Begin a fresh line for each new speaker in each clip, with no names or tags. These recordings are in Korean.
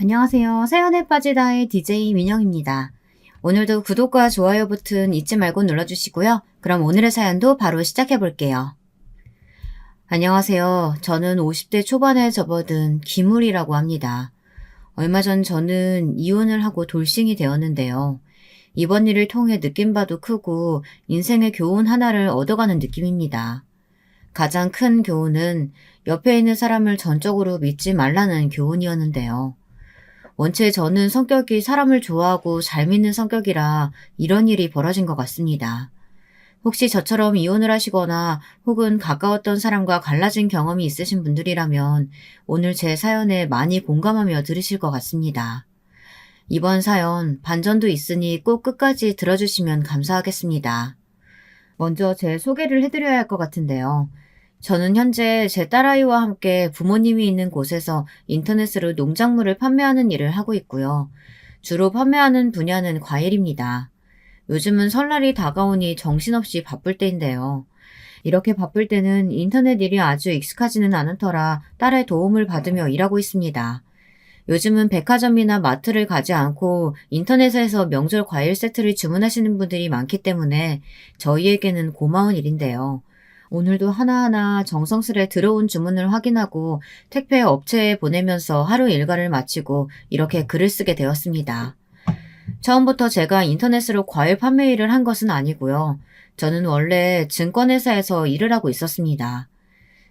안녕하세요. 사연에 빠지다의 DJ 민영입니다. 오늘도 구독과 좋아요 버튼 잊지 말고 눌러주시고요. 그럼 오늘의 사연도 바로 시작해 볼게요. 안녕하세요. 저는 50대 초반에 접어든 기물이라고 합니다. 얼마 전 저는 이혼을 하고 돌싱이 되었는데요. 이번 일을 통해 느낀 바도 크고 인생의 교훈 하나를 얻어가는 느낌입니다. 가장 큰 교훈은 옆에 있는 사람을 전적으로 믿지 말라는 교훈이었는데요. 원체 저는 성격이 사람을 좋아하고 잘 믿는 성격이라 이런 일이 벌어진 것 같습니다. 혹시 저처럼 이혼을 하시거나 혹은 가까웠던 사람과 갈라진 경험이 있으신 분들이라면 오늘 제 사연에 많이 공감하며 들으실 것 같습니다. 이번 사연 반전도 있으니 꼭 끝까지 들어주시면 감사하겠습니다. 먼저 제 소개를 해드려야 할 것 같은데요. 저는 현재 제 딸아이와 함께 부모님이 있는 곳에서 인터넷으로 농작물을 판매하는 일을 하고 있고요. 주로 판매하는 분야는 과일입니다. 요즘은 설날이 다가오니 정신없이 바쁠 때인데요. 이렇게 바쁠 때는 인터넷 일이 아주 익숙하지는 않은 터라 딸의 도움을 받으며 일하고 있습니다. 요즘은 백화점이나 마트를 가지 않고 인터넷에서 명절 과일 세트를 주문하시는 분들이 많기 때문에 저희에게는 고마운 일인데요. 오늘도 하나하나 정성스레 들어온 주문을 확인하고 택배 업체에 보내면서 하루 일과를 마치고 이렇게 글을 쓰게 되었습니다. 처음부터 제가 인터넷으로 과일 판매 일을 한 것은 아니고요. 저는 원래 증권회사에서 일을 하고 있었습니다.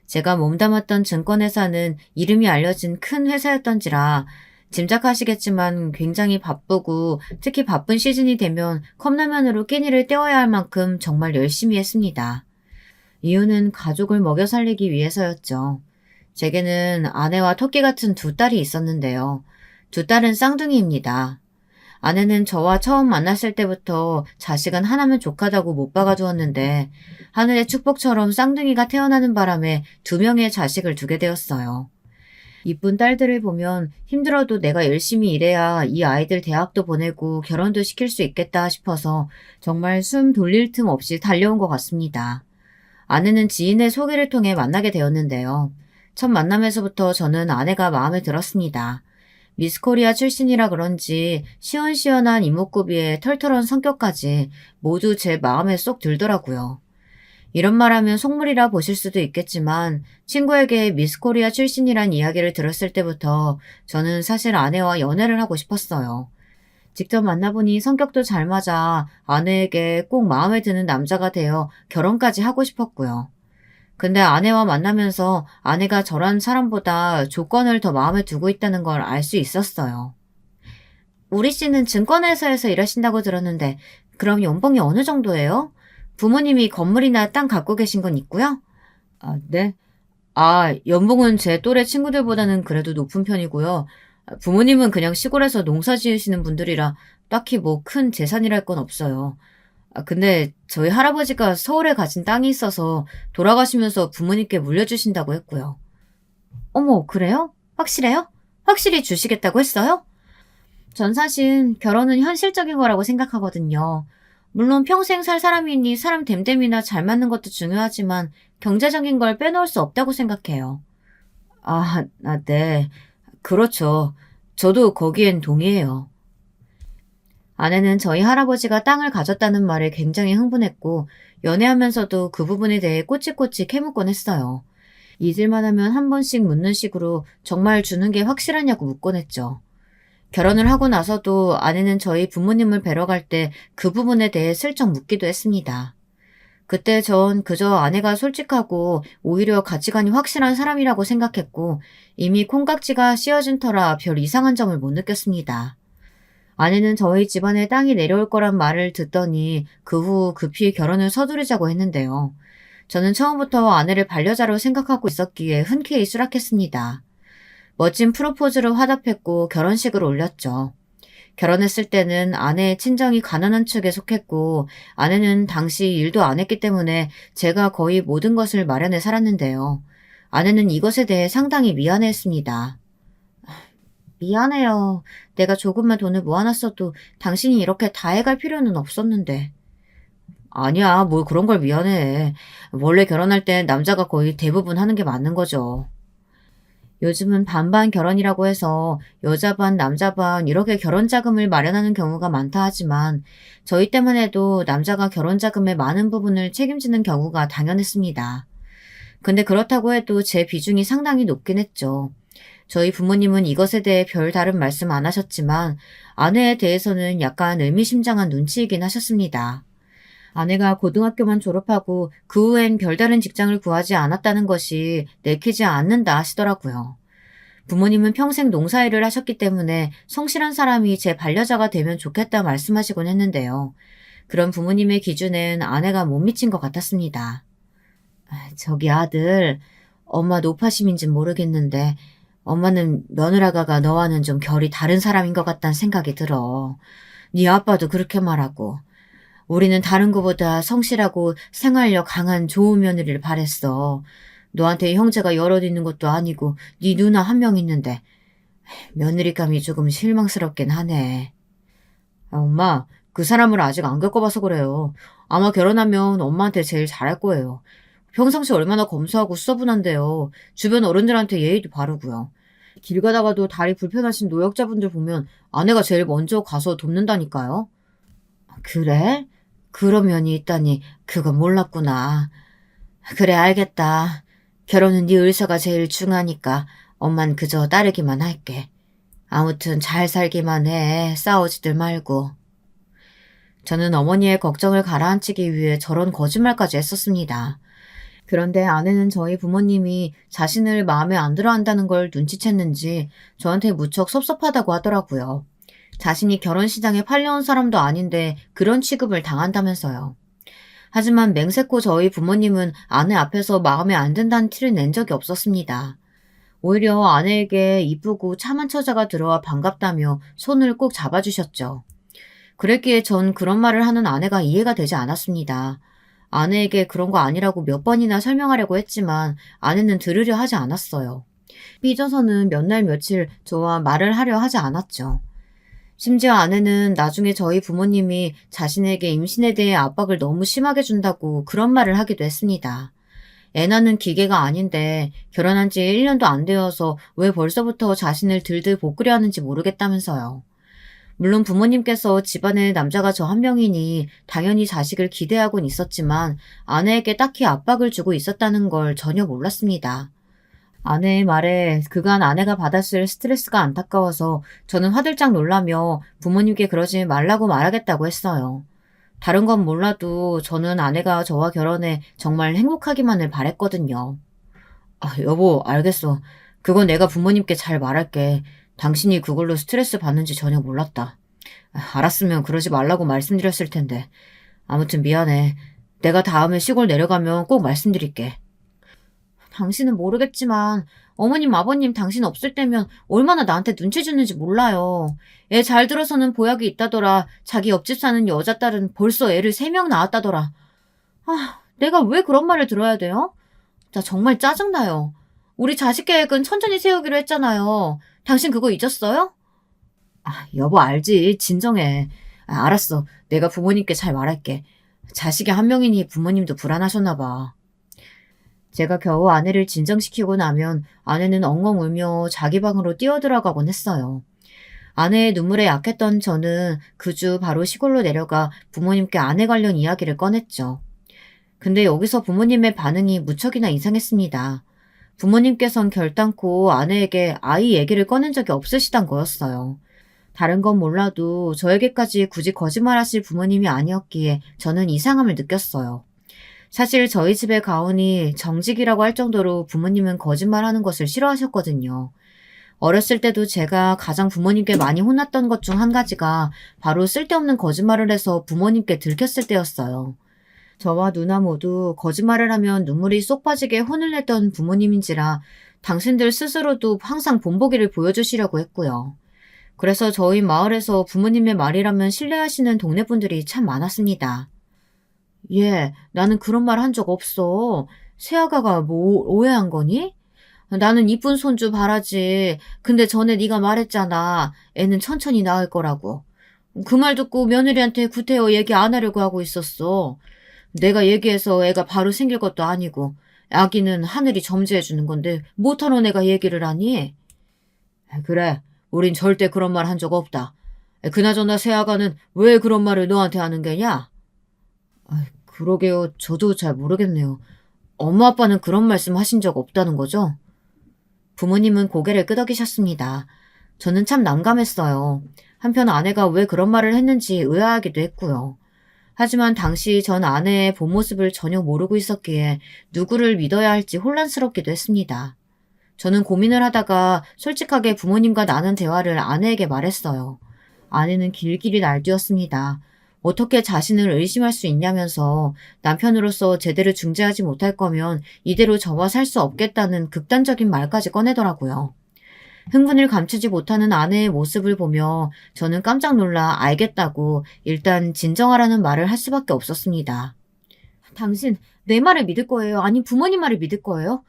제가 몸담았던 증권회사는 이름이 알려진 큰 회사였던지라 짐작하시겠지만 굉장히 바쁘고 특히 바쁜 시즌이 되면 컵라면으로 끼니를 때워야 할 만큼 정말 열심히 했습니다. 이유는 가족을 먹여 살리기 위해서였죠. 제게는 아내와 토끼 같은 두 딸이 있었는데요. 두 딸은 쌍둥이입니다. 아내는 저와 처음 만났을 때부터 자식은 하나면 족하다고 못 박아주었는데 하늘의 축복처럼 쌍둥이가 태어나는 바람에 두 명의 자식을 두게 되었어요. 이쁜 딸들을 보면 힘들어도 내가 열심히 일해야 이 아이들 대학도 보내고 결혼도 시킬 수 있겠다 싶어서 정말 숨 돌릴 틈 없이 달려온 것 같습니다. 아내는 지인의 소개를 통해 만나게 되었는데요. 첫 만남에서부터 저는 아내가 마음에 들었습니다. 미스코리아 출신이라 그런지 시원시원한 이목구비에 털털한 성격까지 모두 제 마음에 쏙 들더라고요. 이런 말하면 속물이라 보실 수도 있겠지만 친구에게 미스코리아 출신이란 이야기를 들었을 때부터 저는 사실 아내와 연애를 하고 싶었어요. 직접 만나보니 성격도 잘 맞아 아내에게 꼭 마음에 드는 남자가 되어 결혼까지 하고 싶었고요. 근데 아내와 만나면서 아내가 저런 사람보다 조건을 더 마음에 두고 있다는 걸 알 수 있었어요. 우리 씨는 증권회사에서 일하신다고 들었는데 그럼 연봉이 어느 정도예요? 부모님이 건물이나 땅 갖고 계신 건 있고요? 아, 네. 연봉은 제 또래 친구들보다는 그래도 높은 편이고요. 부모님은 그냥 시골에서 농사 지으시는 분들이라 딱히 뭐 큰 재산이랄 건 없어요. 근데 저희 할아버지가 서울에 가진 땅이 있어서 돌아가시면서 부모님께 물려주신다고 했고요. 어머, 그래요? 확실해요? 확실히 주시겠다고 했어요? 전 사실 결혼은 현실적인 거라고 생각하거든요. 물론 평생 살 사람이니 사람 됨됨이나 잘 맞는 것도 중요하지만 경제적인 걸 빼놓을 수 없다고 생각해요. 네. 그렇죠. 저도 거기엔 동의해요. 아내는 저희 할아버지가 땅을 가졌다는 말에 굉장히 흥분했고 연애하면서도 그 부분에 대해 꼬치꼬치 캐묻곤 했어요. 잊을만 하면 한 번씩 묻는 식으로 정말 주는 게 확실하냐고 묻곤 했죠. 결혼을 하고 나서도 아내는 저희 부모님을 뵈러 갈 때 그 부분에 대해 슬쩍 묻기도 했습니다. 그때 전 그저 아내가 솔직하고 오히려 가치관이 확실한 사람이라고 생각했고 이미 콩깍지가 씌어진 터라 별 이상한 점을 못 느꼈습니다. 아내는 저희 집안에 땅이 내려올 거란 말을 듣더니 그 후 급히 결혼을 서두르자고 했는데요. 저는 처음부터 아내를 반려자로 생각하고 있었기에 흔쾌히 수락했습니다. 멋진 프로포즈로 화답했고 결혼식을 올렸죠. 결혼했을 때는 아내의 친정이 가난한 축에 속했고 아내는 당시 일도 안 했기 때문에 제가 거의 모든 것을 마련해 살았는데요. 아내는 이것에 대해 상당히 미안해했습니다. 미안해요. 내가 조금만 돈을 모아놨어도 당신이 이렇게 다 해갈 필요는 없었는데. 아니야, 뭘 그런 걸 미안해. 원래 결혼할 땐 남자가 거의 대부분 하는 게 맞는 거죠. 요즘은 반반 결혼이라고 해서 여자 반, 남자 반 이렇게 결혼 자금을 마련하는 경우가 많다 하지만 저희 때만 해도 남자가 결혼 자금의 많은 부분을 책임지는 경우가 당연했습니다. 근데 그렇다고 해도 제 비중이 상당히 높긴 했죠. 저희 부모님은 이것에 대해 별 다른 말씀 안 하셨지만 아내에 대해서는 약간 의미심장한 눈치이긴 하셨습니다. 아내가 고등학교만 졸업하고 그 후엔 별다른 직장을 구하지 않았다는 것이 내키지 않는다 하시더라고요. 부모님은 평생 농사일을 하셨기 때문에 성실한 사람이 제 반려자가 되면 좋겠다 말씀하시곤 했는데요. 그런 부모님의 기준엔 아내가 못 미친 것 같았습니다. 저기 아들, 엄마 노파심인진 모르겠는데 엄마는 며느라가가 너와는 좀 결이 다른 사람인 것 같다는 생각이 들어. 네 아빠도 그렇게 말하고. 우리는 다른 것보다 성실하고 생활력 강한 좋은 며느리를 바랬어. 너한테 형제가 여럿 있는 것도 아니고 네 누나 한 명 있는데 며느리감이 조금 실망스럽긴 하네. 엄마, 그 사람을 아직 안 겪어봐서 그래요. 아마 결혼하면 엄마한테 제일 잘할 거예요. 평상시 얼마나 검소하고 수더분한데요. 주변 어른들한테 예의도 바르고요. 길 가다가도 다리 불편하신 노약자분들 보면 아내가 제일 먼저 가서 돕는다니까요. 그래? 그런 면이 있다니 그건 몰랐구나. 그래 알겠다. 결혼은 네 의사가 제일 중하니까 엄만 그저 따르기만 할게. 아무튼 잘 살기만 해. 싸우지들 말고. 저는 어머니의 걱정을 가라앉히기 위해 저런 거짓말까지 했었습니다. 그런데 아내는 저희 부모님이 자신을 마음에 안 들어 한다는 걸 눈치챘는지 저한테 무척 섭섭하다고 하더라고요. 자신이 결혼시장에 팔려온 사람도 아닌데 그런 취급을 당한다면서요. 하지만 맹세코 저희 부모님은 아내 앞에서 마음에 안 든다는 티를 낸 적이 없었습니다. 오히려 아내에게 이쁘고 참한 처자가 들어와 반갑다며 손을 꼭 잡아주셨죠. 그랬기에 전 그런 말을 하는 아내가 이해가 되지 않았습니다. 아내에게 그런 거 아니라고 몇 번이나 설명하려고 했지만 아내는 들으려 하지 않았어요. 삐져서는 몇 날 며칠 저와 말을 하려 하지 않았죠. 심지어 아내는 나중에 저희 부모님이 자신에게 임신에 대해 압박을 너무 심하게 준다고 그런 말을 하기도 했습니다. 애 낳는 기계가 아닌데 결혼한 지 1년도 안 되어서 왜 벌써부터 자신을 들들 볶으려 하는지 모르겠다면서요. 물론 부모님께서 집안에 남자가 저 한 명이니 당연히 자식을 기대하곤 있었지만 아내에게 딱히 압박을 주고 있었다는 걸 전혀 몰랐습니다. 아내의 말에 그간 아내가 받았을 스트레스가 안타까워서 저는 화들짝 놀라며 부모님께 그러지 말라고 말하겠다고 했어요. 다른 건 몰라도 저는 아내가 저와 결혼해 정말 행복하기만을 바랬거든요. 여보, 알겠어. 그건 내가 부모님께 잘 말할게. 당신이 그걸로 스트레스 받는지 전혀 몰랐다. 알았으면 그러지 말라고 말씀드렸을 텐데. 아무튼 미안해. 내가 다음에 시골 내려가면 꼭 말씀드릴게. 당신은 모르겠지만 어머님, 아버님 당신 없을 때면 얼마나 나한테 눈치 주는지 몰라요. 애 잘 들어서는 보약이 있다더라. 자기 옆집 사는 여자 딸은 벌써 애를 3명 낳았다더라. 내가 왜 그런 말을 들어야 돼요? 나 정말 짜증나요. 우리 자식 계획은 천천히 세우기로 했잖아요. 당신 그거 잊었어요? 여보 알지. 진정해. 알았어. 내가 부모님께 잘 말할게. 자식이 한 명이니 부모님도 불안하셨나 봐. 제가 겨우 아내를 진정시키고 나면 아내는 엉엉 울며 자기 방으로 뛰어들어가곤 했어요. 아내의 눈물에 약했던 저는 그 주 바로 시골로 내려가 부모님께 아내 관련 이야기를 꺼냈죠. 근데 여기서 부모님의 반응이 무척이나 이상했습니다. 부모님께선 결단코 아내에게 아이 얘기를 꺼낸 적이 없으시단 거였어요. 다른 건 몰라도 저에게까지 굳이 거짓말하실 부모님이 아니었기에 저는 이상함을 느꼈어요. 사실 저희 집의 가훈이 정직이라고 할 정도로 부모님은 거짓말하는 것을 싫어하셨거든요. 어렸을 때도 제가 가장 부모님께 많이 혼났던 것 중 한 가지가 바로 쓸데없는 거짓말을 해서 부모님께 들켰을 때였어요. 저와 누나 모두 거짓말을 하면 눈물이 쏙 빠지게 혼을 냈던 부모님인지라 당신들 스스로도 항상 본보기를 보여주시려고 했고요. 그래서 저희 마을에서 부모님의 말이라면 신뢰하시는 동네 분들이 참 많았습니다. 나는 그런 말 한 적 없어. 새아가가 뭐 오해한 거니? 나는 이쁜 손주 바라지. 근데 전에 네가 말했잖아. 애는 천천히 낳을 거라고. 그 말 듣고 며느리한테 구태여 얘기 안 하려고 하고 있었어. 내가 얘기해서 애가 바로 생길 것도 아니고 아기는 하늘이 점지해 주는 건데 못하는 애가 얘기를 하니? 그래, 우린 절대 그런 말 한 적 없다. 그나저나 새아가는 왜 그런 말을 너한테 하는 게냐? 그러게요. 저도 잘 모르겠네요. 엄마 아빠는 그런 말씀 하신 적 없다는 거죠? 부모님은 고개를 끄덕이셨습니다. 저는 참 난감했어요. 한편 아내가 왜 그런 말을 했는지 의아하기도 했고요. 하지만 당시 전 아내의 본 모습을 전혀 모르고 있었기에 누구를 믿어야 할지 혼란스럽기도 했습니다. 저는 고민을 하다가 솔직하게 부모님과 나눈 대화를 아내에게 말했어요. 아내는 길길이 날뛰었습니다. 어떻게 자신을 의심할 수 있냐면서 남편으로서 제대로 중재하지 못할 거면 이대로 저와 살 수 없겠다는 극단적인 말까지 꺼내더라고요. 흥분을 감추지 못하는 아내의 모습을 보며 저는 깜짝 놀라 알겠다고 일단 진정하라는 말을 할 수밖에 없었습니다. 당신 내 말을 믿을 거예요? 아님 부모님 말을 믿을 거예요?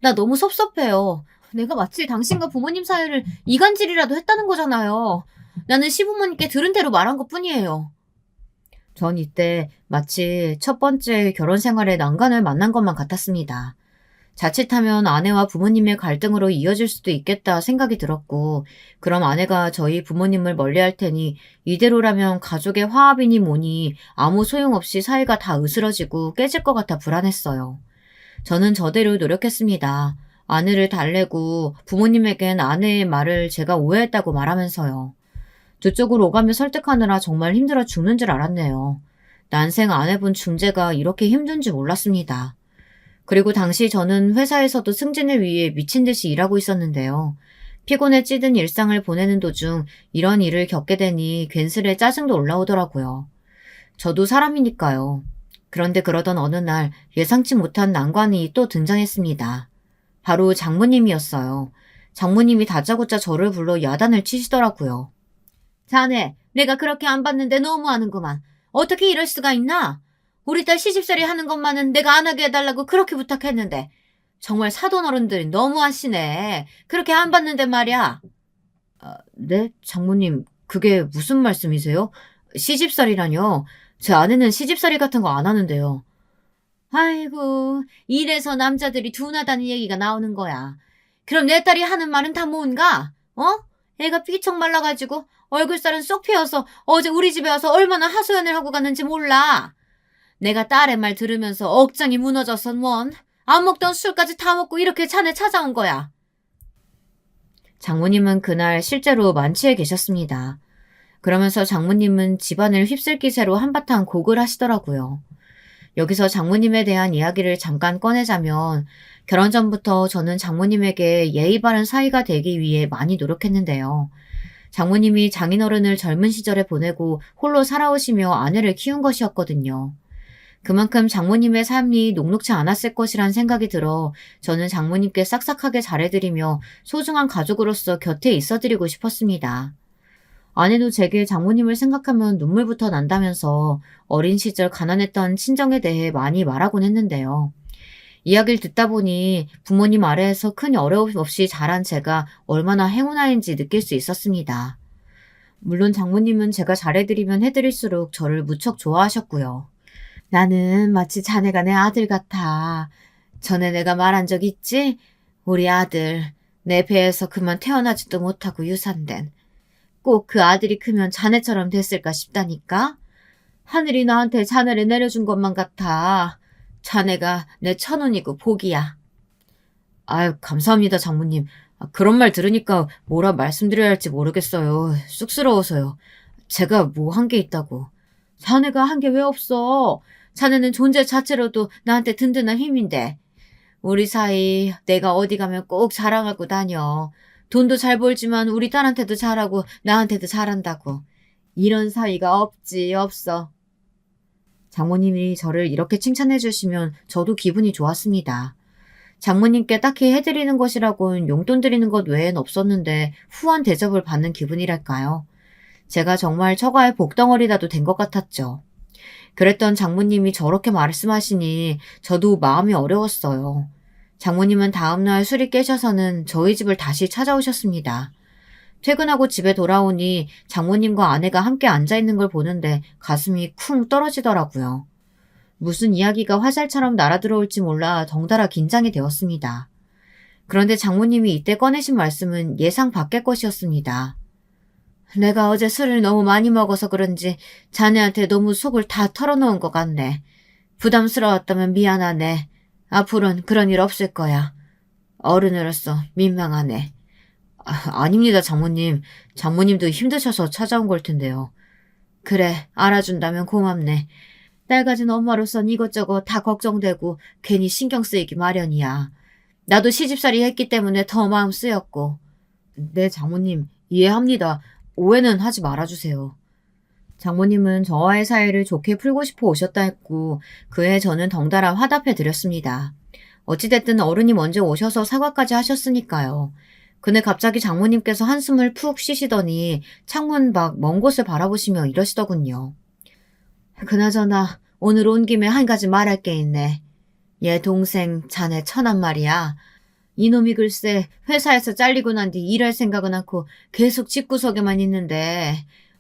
나 너무 섭섭해요. 내가 마치 당신과 부모님 사이를 이간질이라도 했다는 거잖아요. 나는 시부모님께 들은 대로 말한 것뿐이에요. 전 이때 마치 첫 번째 결혼 생활의 난관을 만난 것만 같았습니다. 자칫하면 아내와 부모님의 갈등으로 이어질 수도 있겠다 생각이 들었고, 그럼 아내가 저희 부모님을 멀리할 테니 이대로라면 가족의 화합이니 뭐니 아무 소용없이 사이가 다 으스러지고 깨질 것 같아 불안했어요. 저는 저대로 노력했습니다. 아내를 달래고 부모님에겐 아내의 말을 제가 오해했다고 말하면서요. 저쪽으로 오가며 설득하느라 정말 힘들어 죽는 줄 알았네요. 난생 안 해본 중재가 이렇게 힘든 줄 몰랐습니다. 그리고 당시 저는 회사에서도 승진을 위해 미친 듯이 일하고 있었는데요. 피곤에 찌든 일상을 보내는 도중 이런 일을 겪게 되니 괜스레 짜증도 올라오더라고요. 저도 사람이니까요. 그런데 그러던 어느 날 예상치 못한 난관이 또 등장했습니다. 바로 장모님이었어요. 장모님이 다짜고짜 저를 불러 야단을 치시더라고요. 자네, 내가 그렇게 안 봤는데 너무하는구만. 어떻게 이럴 수가 있나? 우리 딸 시집살이 하는 것만은 내가 안 하게 해달라고 그렇게 부탁했는데 정말 사돈 어른들이 너무하시네. 그렇게 안 봤는데 말이야. 네? 장모님, 그게 무슨 말씀이세요? 시집살이라뇨? 제 아내는 시집살이 같은 거 안 하는데요. 아이고, 이래서 남자들이 둔하다는 얘기가 나오는 거야. 그럼 내 딸이 하는 말은 다 뭔가? 어? 애가 삐쩍 말라가지고 얼굴살은 쏙 피어서 어제 우리 집에 와서 얼마나 하소연을 하고 갔는지 몰라. 내가 딸의 말 들으면서 억장이 무너져서 뭔 안 먹던 술까지 다 먹고 이렇게 자네 찾아온 거야. 장모님은 그날 실제로 만취해 계셨습니다. 그러면서 장모님은 집안을 휩쓸 기세로 한바탕 곡을 하시더라고요. 여기서 장모님에 대한 이야기를 잠깐 꺼내자면 결혼 전부터 저는 장모님에게 예의 바른 사이가 되기 위해 많이 노력했는데요. 장모님이 장인어른을 젊은 시절에 보내고 홀로 살아오시며 아내를 키운 것이었거든요. 그만큼 장모님의 삶이 녹록지 않았을 것이란 생각이 들어 저는 장모님께 싹싹하게 잘해드리며 소중한 가족으로서 곁에 있어드리고 싶었습니다. 아내도 제게 장모님을 생각하면 눈물부터 난다면서 어린 시절 가난했던 친정에 대해 많이 말하곤 했는데요. 이야기를 듣다 보니 부모님 아래에서 큰 어려움 없이 자란 제가 얼마나 행운아인지 느낄 수 있었습니다. 물론 장모님은 제가 잘해드리면 해드릴수록 저를 무척 좋아하셨고요. 나는 마치 자네가 내 아들 같아. 전에 내가 말한 적 있지? 우리 아들, 내 배에서 그만 태어나지도 못하고 유산된. 꼭 그 아들이 크면 자네처럼 됐을까 싶다니까? 하늘이 나한테 자네를 내려준 것만 같아. 자네가 내 천운이고 복이야. 아유, 감사합니다, 장모님. 그런 말 들으니까 뭐라 말씀드려야 할지 모르겠어요. 쑥스러워서요. 제가 뭐 한 게 있다고. 자네가 한 게 왜 없어? 자네는 존재 자체로도 나한테 든든한 힘인데. 우리 사이 내가 어디 가면 꼭 자랑하고 다녀. 돈도 잘 벌지만 우리 딸한테도 잘하고 나한테도 잘한다고. 이런 사이가 없지, 없어. 장모님이 저를 이렇게 칭찬해 주시면 저도 기분이 좋았습니다. 장모님께 딱히 해드리는 것이라곤 용돈 드리는 것 외엔 없었는데 후한 대접을 받는 기분이랄까요. 제가 정말 처가의 복덩어리라도 된 것 같았죠. 그랬던 장모님이 저렇게 말씀하시니 저도 마음이 어려웠어요. 장모님은 다음날 술이 깨셔서는 저희 집을 다시 찾아오셨습니다. 퇴근하고 집에 돌아오니 장모님과 아내가 함께 앉아있는 걸 보는데 가슴이 쿵 떨어지더라고요. 무슨 이야기가 화살처럼 날아들어올지 몰라 덩달아 긴장이 되었습니다. 그런데 장모님이 이때 꺼내신 말씀은 예상 밖의 것이었습니다. 내가 어제 술을 너무 많이 먹어서 그런지 자네한테 너무 속을 다 털어놓은 것 같네. 부담스러웠다면 미안하네. 앞으로는 그런 일 없을 거야. 어른으로서 민망하네. 아닙니다, 장모님. 장모님도 힘드셔서 찾아온 걸 텐데요. 그래, 알아준다면 고맙네. 딸 가진 엄마로선 이것저것 다 걱정되고 괜히 신경 쓰이기 마련이야. 나도 시집살이 했기 때문에 더 마음 쓰였고. 네, 장모님, 이해합니다. 오해는 하지 말아주세요. 장모님은 저와의 사이를 좋게 풀고 싶어 오셨다 했고 그해 저는 덩달아 화답해 드렸습니다. 어찌됐든 어른이 먼저 오셔서 사과까지 하셨으니까요. 그날 갑자기 장모님께서 한숨을 푹 쉬시더니 창문 밖 먼 곳을 바라보시며 이러시더군요. 그나저나 오늘 온 김에 한 가지 말할 게 있네. 얘 동생 자네 처남 말이야. 이놈이 글쎄 회사에서 잘리고 난 뒤 일할 생각은 않고 계속 집구석에만 있는데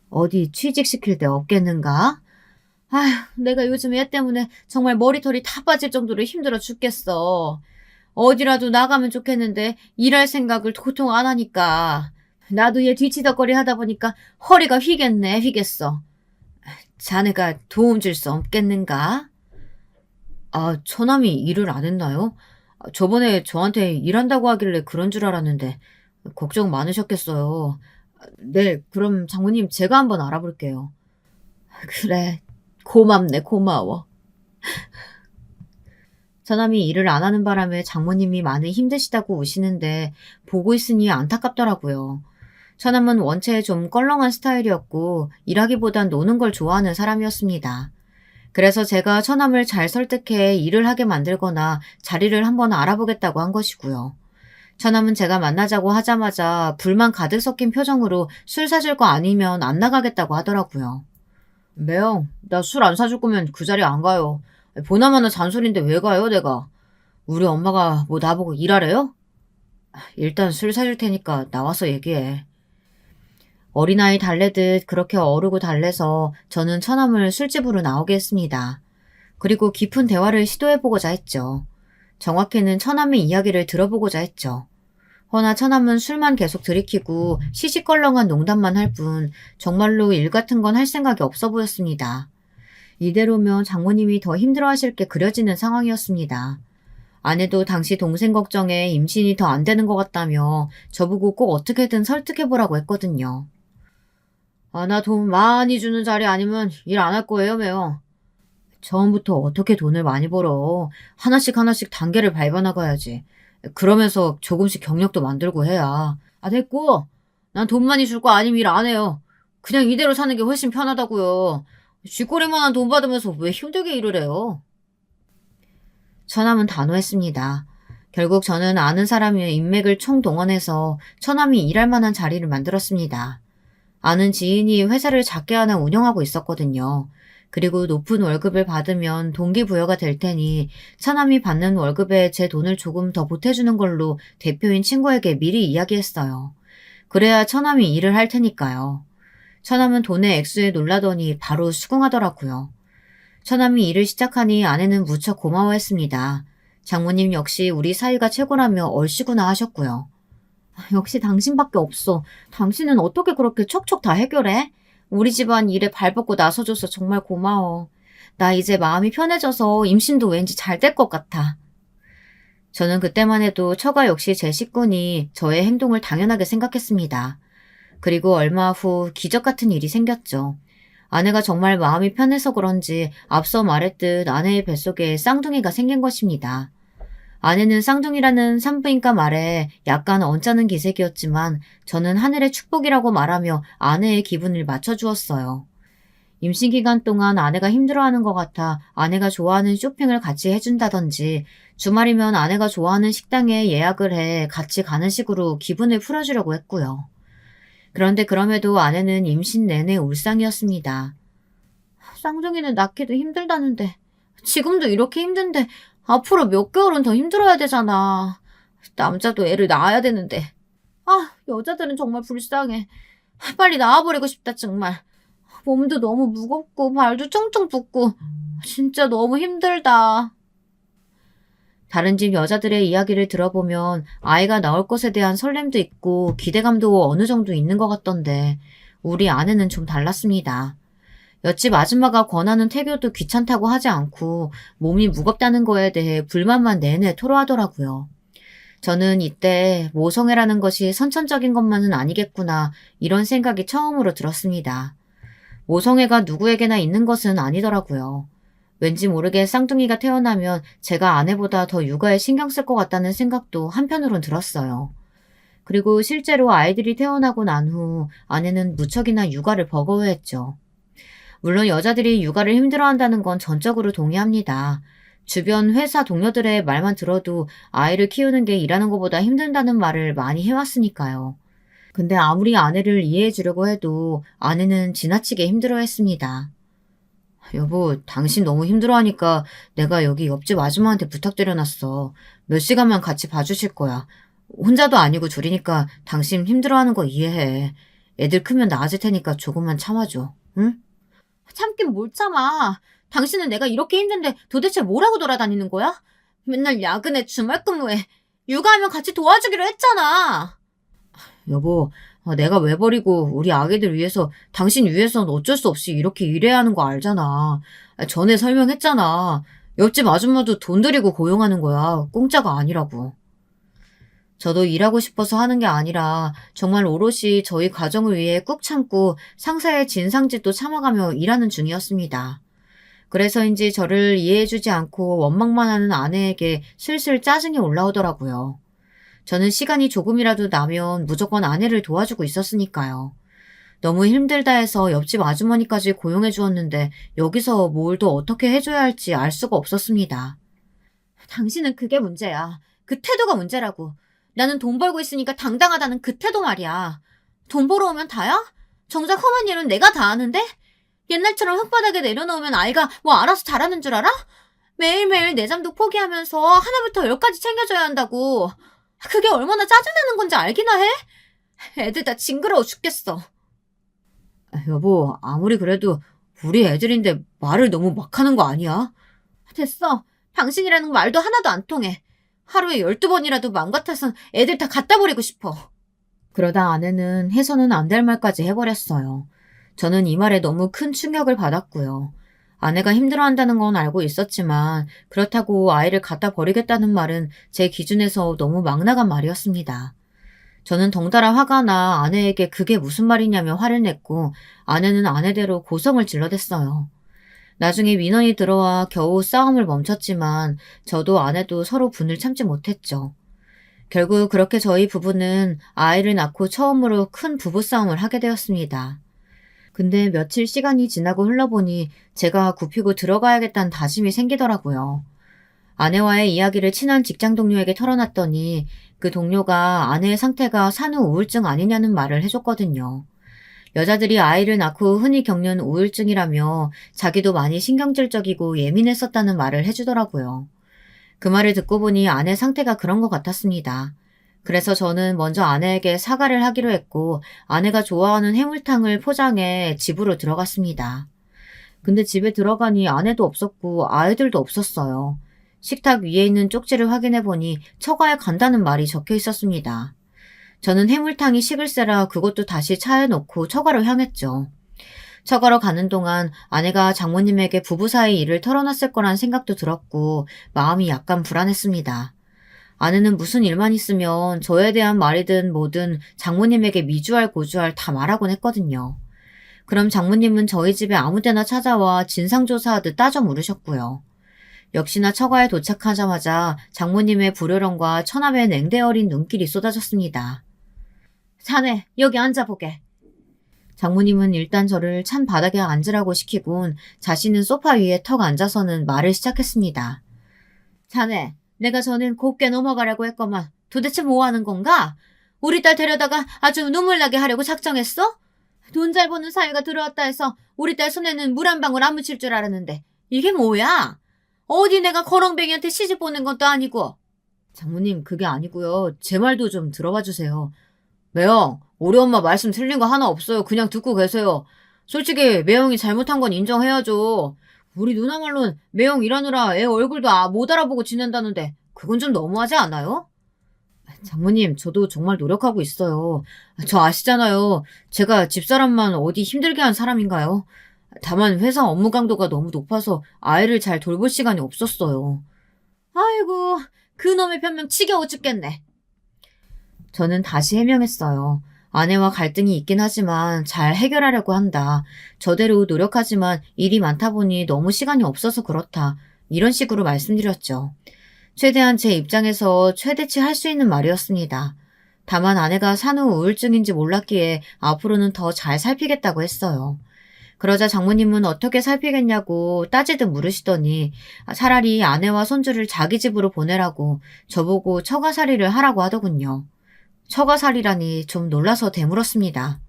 어디 취직시킬 데 없겠는가? 아휴, 내가 요즘 얘 때문에 정말 머리털이 다 빠질 정도로 힘들어 죽겠어. 어디라도 나가면 좋겠는데 일할 생각을 도통 안 하니까. 나도 얘 뒤치덕거리 하다 보니까 허리가 휘겠네, 휘겠어. 자네가 도움 줄 수 없겠는가? 아, 처남이 일을 안 했나요? 저번에 저한테 일한다고 하길래 그런 줄 알았는데 걱정 많으셨겠어요. 네, 그럼 장모님 제가 한번 알아볼게요. 그래, 고맙네, 고마워. 처남이 일을 안 하는 바람에 장모님이 많이 힘드시다고 우시는데 보고 있으니 안타깝더라고요. 처남은 원체 좀 껄렁한 스타일이었고 일하기보단 노는 걸 좋아하는 사람이었습니다. 그래서 제가 처남을 잘 설득해 일을 하게 만들거나 자리를 한번 알아보겠다고 한 것이고요. 처남은 제가 만나자고 하자마자 불만 가득 섞인 표정으로 술 사줄 거 아니면 안 나가겠다고 하더라고요. 매형, 나 술 안 사줄 거면 그 자리 안 가요. 보나마나 잔소리인데 왜 가요, 내가? 우리 엄마가 뭐 나보고 일하래요? 일단 술 사줄 테니까 나와서 얘기해. 어린아이 달래듯 그렇게 어르고 달래서 저는 처남을 술집으로 나오게 했습니다. 그리고 깊은 대화를 시도해보고자 했죠. 정확히는 처남의 이야기를 들어보고자 했죠. 허나 처남은 술만 계속 들이키고 시시껄렁한 농담만 할 뿐 정말로 일 같은 건 할 생각이 없어 보였습니다. 이대로면 장모님이 더 힘들어하실 게 그려지는 상황이었습니다. 아내도 당시 동생 걱정에 임신이 더 안 되는 것 같다며 저보고 꼭 어떻게든 설득해보라고 했거든요. 아, 나 돈 많이 주는 자리 아니면 일 안 할 거예요, 매형. 처음부터 어떻게 돈을 많이 벌어. 하나씩 하나씩 단계를 밟아나가야지. 그러면서 조금씩 경력도 만들고 해야. 아, 됐고. 난 돈 많이 줄 거 아니면 일 안 해요. 그냥 이대로 사는 게 훨씬 편하다고요. 쥐꼬리만한 돈 받으면서 왜 힘들게 일을 해요? 처남은 단호했습니다. 결국 저는 아는 사람의 인맥을 총동원해서 처남이 일할 만한 자리를 만들었습니다. 아는 지인이 회사를 작게 하나 운영하고 있었거든요. 그리고 높은 월급을 받으면 동기부여가 될 테니 처남이 받는 월급에 제 돈을 조금 더 보태주는 걸로 대표인 친구에게 미리 이야기했어요. 그래야 처남이 일을 할 테니까요. 처남은 돈의 액수에 놀라더니 바로 수긍하더라고요. 처남이 일을 시작하니 아내는 무척 고마워했습니다. 장모님 역시 우리 사이가 최고라며 얼씨구나 하셨고요. 역시 당신밖에 없어. 당신은 어떻게 그렇게 척척 다 해결해? 우리 집안 일에 발벗고 나서줘서 정말 고마워. 나 이제 마음이 편해져서 임신도 왠지 잘 될 것 같아. 저는 그때만 해도 처가 역시 제 식구니 저의 행동을 당연하게 생각했습니다. 그리고 얼마 후 기적 같은 일이 생겼죠. 아내가 정말 마음이 편해서 그런지 앞서 말했듯 아내의 뱃속에 쌍둥이가 생긴 것입니다. 아내는 쌍둥이라는 산부인과 말에 약간 언짢은 기색이었지만 저는 하늘의 축복이라고 말하며 아내의 기분을 맞춰주었어요. 임신 기간 동안 아내가 힘들어하는 것 같아 아내가 좋아하는 쇼핑을 같이 해준다든지 주말이면 아내가 좋아하는 식당에 예약을 해 같이 가는 식으로 기분을 풀어주려고 했고요. 그런데 그럼에도 아내는 임신 내내 울상이었습니다. 쌍둥이는 낳기도 힘들다는데 지금도 이렇게 힘든데 앞으로 몇 개월은 더 힘들어야 되잖아. 남자도 애를 낳아야 되는데. 아, 여자들은 정말 불쌍해. 빨리 낳아버리고 싶다 정말. 몸도 너무 무겁고 발도 쫑쫑 붓고 진짜 너무 힘들다. 다른 집 여자들의 이야기를 들어보면 아이가 나올 것에 대한 설렘도 있고 기대감도 어느 정도 있는 것 같던데 우리 아내는 좀 달랐습니다. 옆집 아줌마가 권하는 태교도 귀찮다고 하지 않고 몸이 무겁다는 거에 대해 불만만 내내 토로하더라고요. 저는 이때 모성애라는 것이 선천적인 것만은 아니겠구나 이런 생각이 처음으로 들었습니다. 모성애가 누구에게나 있는 것은 아니더라고요. 왠지 모르게 쌍둥이가 태어나면 제가 아내보다 더 육아에 신경 쓸 것 같다는 생각도 한편으론 들었어요. 그리고 실제로 아이들이 태어나고 난 후 아내는 무척이나 육아를 버거워했죠. 물론 여자들이 육아를 힘들어한다는 건 전적으로 동의합니다. 주변 회사 동료들의 말만 들어도 아이를 키우는 게 일하는 것보다 힘든다는 말을 많이 해왔으니까요. 근데 아무리 아내를 이해해 주려고 해도 아내는 지나치게 힘들어했습니다. 여보, 당신 너무 힘들어하니까 내가 여기 옆집 아줌마한테 부탁드려놨어. 몇 시간만 같이 봐주실 거야. 혼자도 아니고 둘이니까 당신 힘들어하는 거 이해해. 애들 크면 나아질 테니까 조금만 참아줘. 응? 참긴 뭘 참아. 당신은 내가 이렇게 힘든데 도대체 뭐라고 돌아다니는 거야? 맨날 야근에 주말 근무에 육아하면 같이 도와주기로 했잖아. 여보, 내가 왜 버리고 우리 아기들 위해서 당신 위해서는 어쩔 수 없이 이렇게 일해야 하는 거 알잖아. 전에 설명했잖아. 옆집 아줌마도 돈 들이고 고용하는 거야. 공짜가 아니라고. 저도 일하고 싶어서 하는 게 아니라 정말 오롯이 저희 가정을 위해 꾹 참고 상사의 진상짓도 참아가며 일하는 중이었습니다. 그래서인지 저를 이해해주지 않고 원망만 하는 아내에게 슬슬 짜증이 올라오더라고요. 저는 시간이 조금이라도 나면 무조건 아내를 도와주고 있었으니까요. 너무 힘들다 해서 옆집 아주머니까지 고용해 주었는데 여기서 뭘 더 어떻게 해줘야 할지 알 수가 없었습니다. 당신은 그게 문제야. 그 태도가 문제라고. 나는 돈 벌고 있으니까 당당하다는 그 태도 말이야. 돈 벌어오면 다야? 정작 험한 일은 내가 다 하는데? 옛날처럼 흙바닥에 내려놓으면 아이가 뭐 알아서 잘하는 줄 알아? 매일매일 내 잠도 포기하면서 하나부터 열까지 챙겨줘야 한다고. 그게 얼마나 짜증나는 건지 알기나 해? 애들 다 징그러워 죽겠어. 여보, 아무리 그래도 우리 애들인데 말을 너무 막 하는 거 아니야? 됐어. 당신이라는 말도 하나도 안 통해. 하루에 12번이라도 맘 같아선 애들 다 갖다 버리고 싶어. 그러다 아내는 해서는 안 될 말까지 해버렸어요. 저는 이 말에 너무 큰 충격을 받았고요. 아내가 힘들어한다는 건 알고 있었지만 그렇다고 아이를 갖다 버리겠다는 말은 제 기준에서 너무 막 나간 말이었습니다. 저는 덩달아 화가 나 아내에게 그게 무슨 말이냐며 화를 냈고 아내는 아내대로 고성을 질러댔어요. 나중에 민원이 들어와 겨우 싸움을 멈췄지만 저도 아내도 서로 분을 참지 못했죠. 결국 그렇게 저희 부부는 아이를 낳고 처음으로 큰 부부싸움을 하게 되었습니다. 근데 며칠 시간이 지나고 흘러보니 제가 굽히고 들어가야겠다는 다짐이 생기더라고요. 아내와의 이야기를 친한 직장 동료에게 털어놨더니 그 동료가 아내의 상태가 산후 우울증 아니냐는 말을 해줬거든요. 여자들이 아이를 낳고 흔히 겪는 우울증이라며 자기도 많이 신경질적이고 예민했었다는 말을 해주더라고요. 그 말을 듣고 보니 아내 상태가 그런 것 같았습니다. 그래서 저는 먼저 아내에게 사과를 하기로 했고 아내가 좋아하는 해물탕을 포장해 집으로 들어갔습니다. 근데 집에 들어가니 아내도 없었고 아이들도 없었어요. 식탁 위에 있는 쪽지를 확인해 보니 처가에 간다는 말이 적혀 있었습니다. 저는 해물탕이 식을세라 그것도 다시 차에 넣고 처가로 향했죠. 처가로 가는 동안 아내가 장모님에게 부부 사이 일을 털어놨을 거란 생각도 들었고 마음이 약간 불안했습니다. 아내는 무슨 일만 있으면 저에 대한 말이든 뭐든 장모님에게 미주알 고주알 다 말하곤 했거든요. 그럼 장모님은 저희 집에 아무 때나 찾아와 진상조사하듯 따져 물으셨고요. 역시나 처가에 도착하자마자 장모님의 불효령과 처남의 냉대 어린 눈길이 쏟아졌습니다. 자네, 여기 앉아보게. 장모님은 일단 저를 찬 바닥에 앉으라고 시키곤 자신은 소파 위에 턱 앉아서는 말을 시작했습니다. 자네, 내가 전엔 곱게 넘어가라고 했건만 도대체 뭐 하는 건가? 우리 딸 데려다가 아주 눈물 나게 하려고 작정했어? 돈 잘 버는 사위가 들어왔다 해서 우리 딸 손에는 물 한 방울 안 묻힐 줄 알았는데 이게 뭐야? 어디 내가 거렁뱅이한테 시집 보낸 것도 아니고. 장모님, 그게 아니고요. 제 말도 좀 들어봐 주세요. 매영, 우리 엄마 말씀 틀린 거 하나 없어요. 그냥 듣고 계세요. 솔직히 매영이 잘못한 건 인정해야죠. 우리 누나말론 매형 일하느라 애 얼굴도 못 알아보고 지낸다는데 그건 좀 너무하지 않아요? 장모님, 저도 정말 노력하고 있어요. 저 아시잖아요. 제가 집사람만 어디 힘들게 한 사람인가요? 다만 회사 업무 강도가 너무 높아서 아이를 잘 돌볼 시간이 없었어요. 아이고, 그놈의 변명 지겨워 죽겠네. 저는 다시 해명했어요. 아내와 갈등이 있긴 하지만 잘 해결하려고 한다. 저대로 노력하지만 일이 많다 보니 너무 시간이 없어서 그렇다. 이런 식으로 말씀드렸죠. 최대한 제 입장에서 최대치 할 수 있는 말이었습니다. 다만 아내가 산후 우울증인지 몰랐기에 앞으로는 더 잘 살피겠다고 했어요. 그러자 장모님은 어떻게 살피겠냐고 따지듯 물으시더니 차라리 아내와 손주를 자기 집으로 보내라고 저보고 처가살이를 하라고 하더군요. 처가살이라니 좀 놀라서 되물었습니다.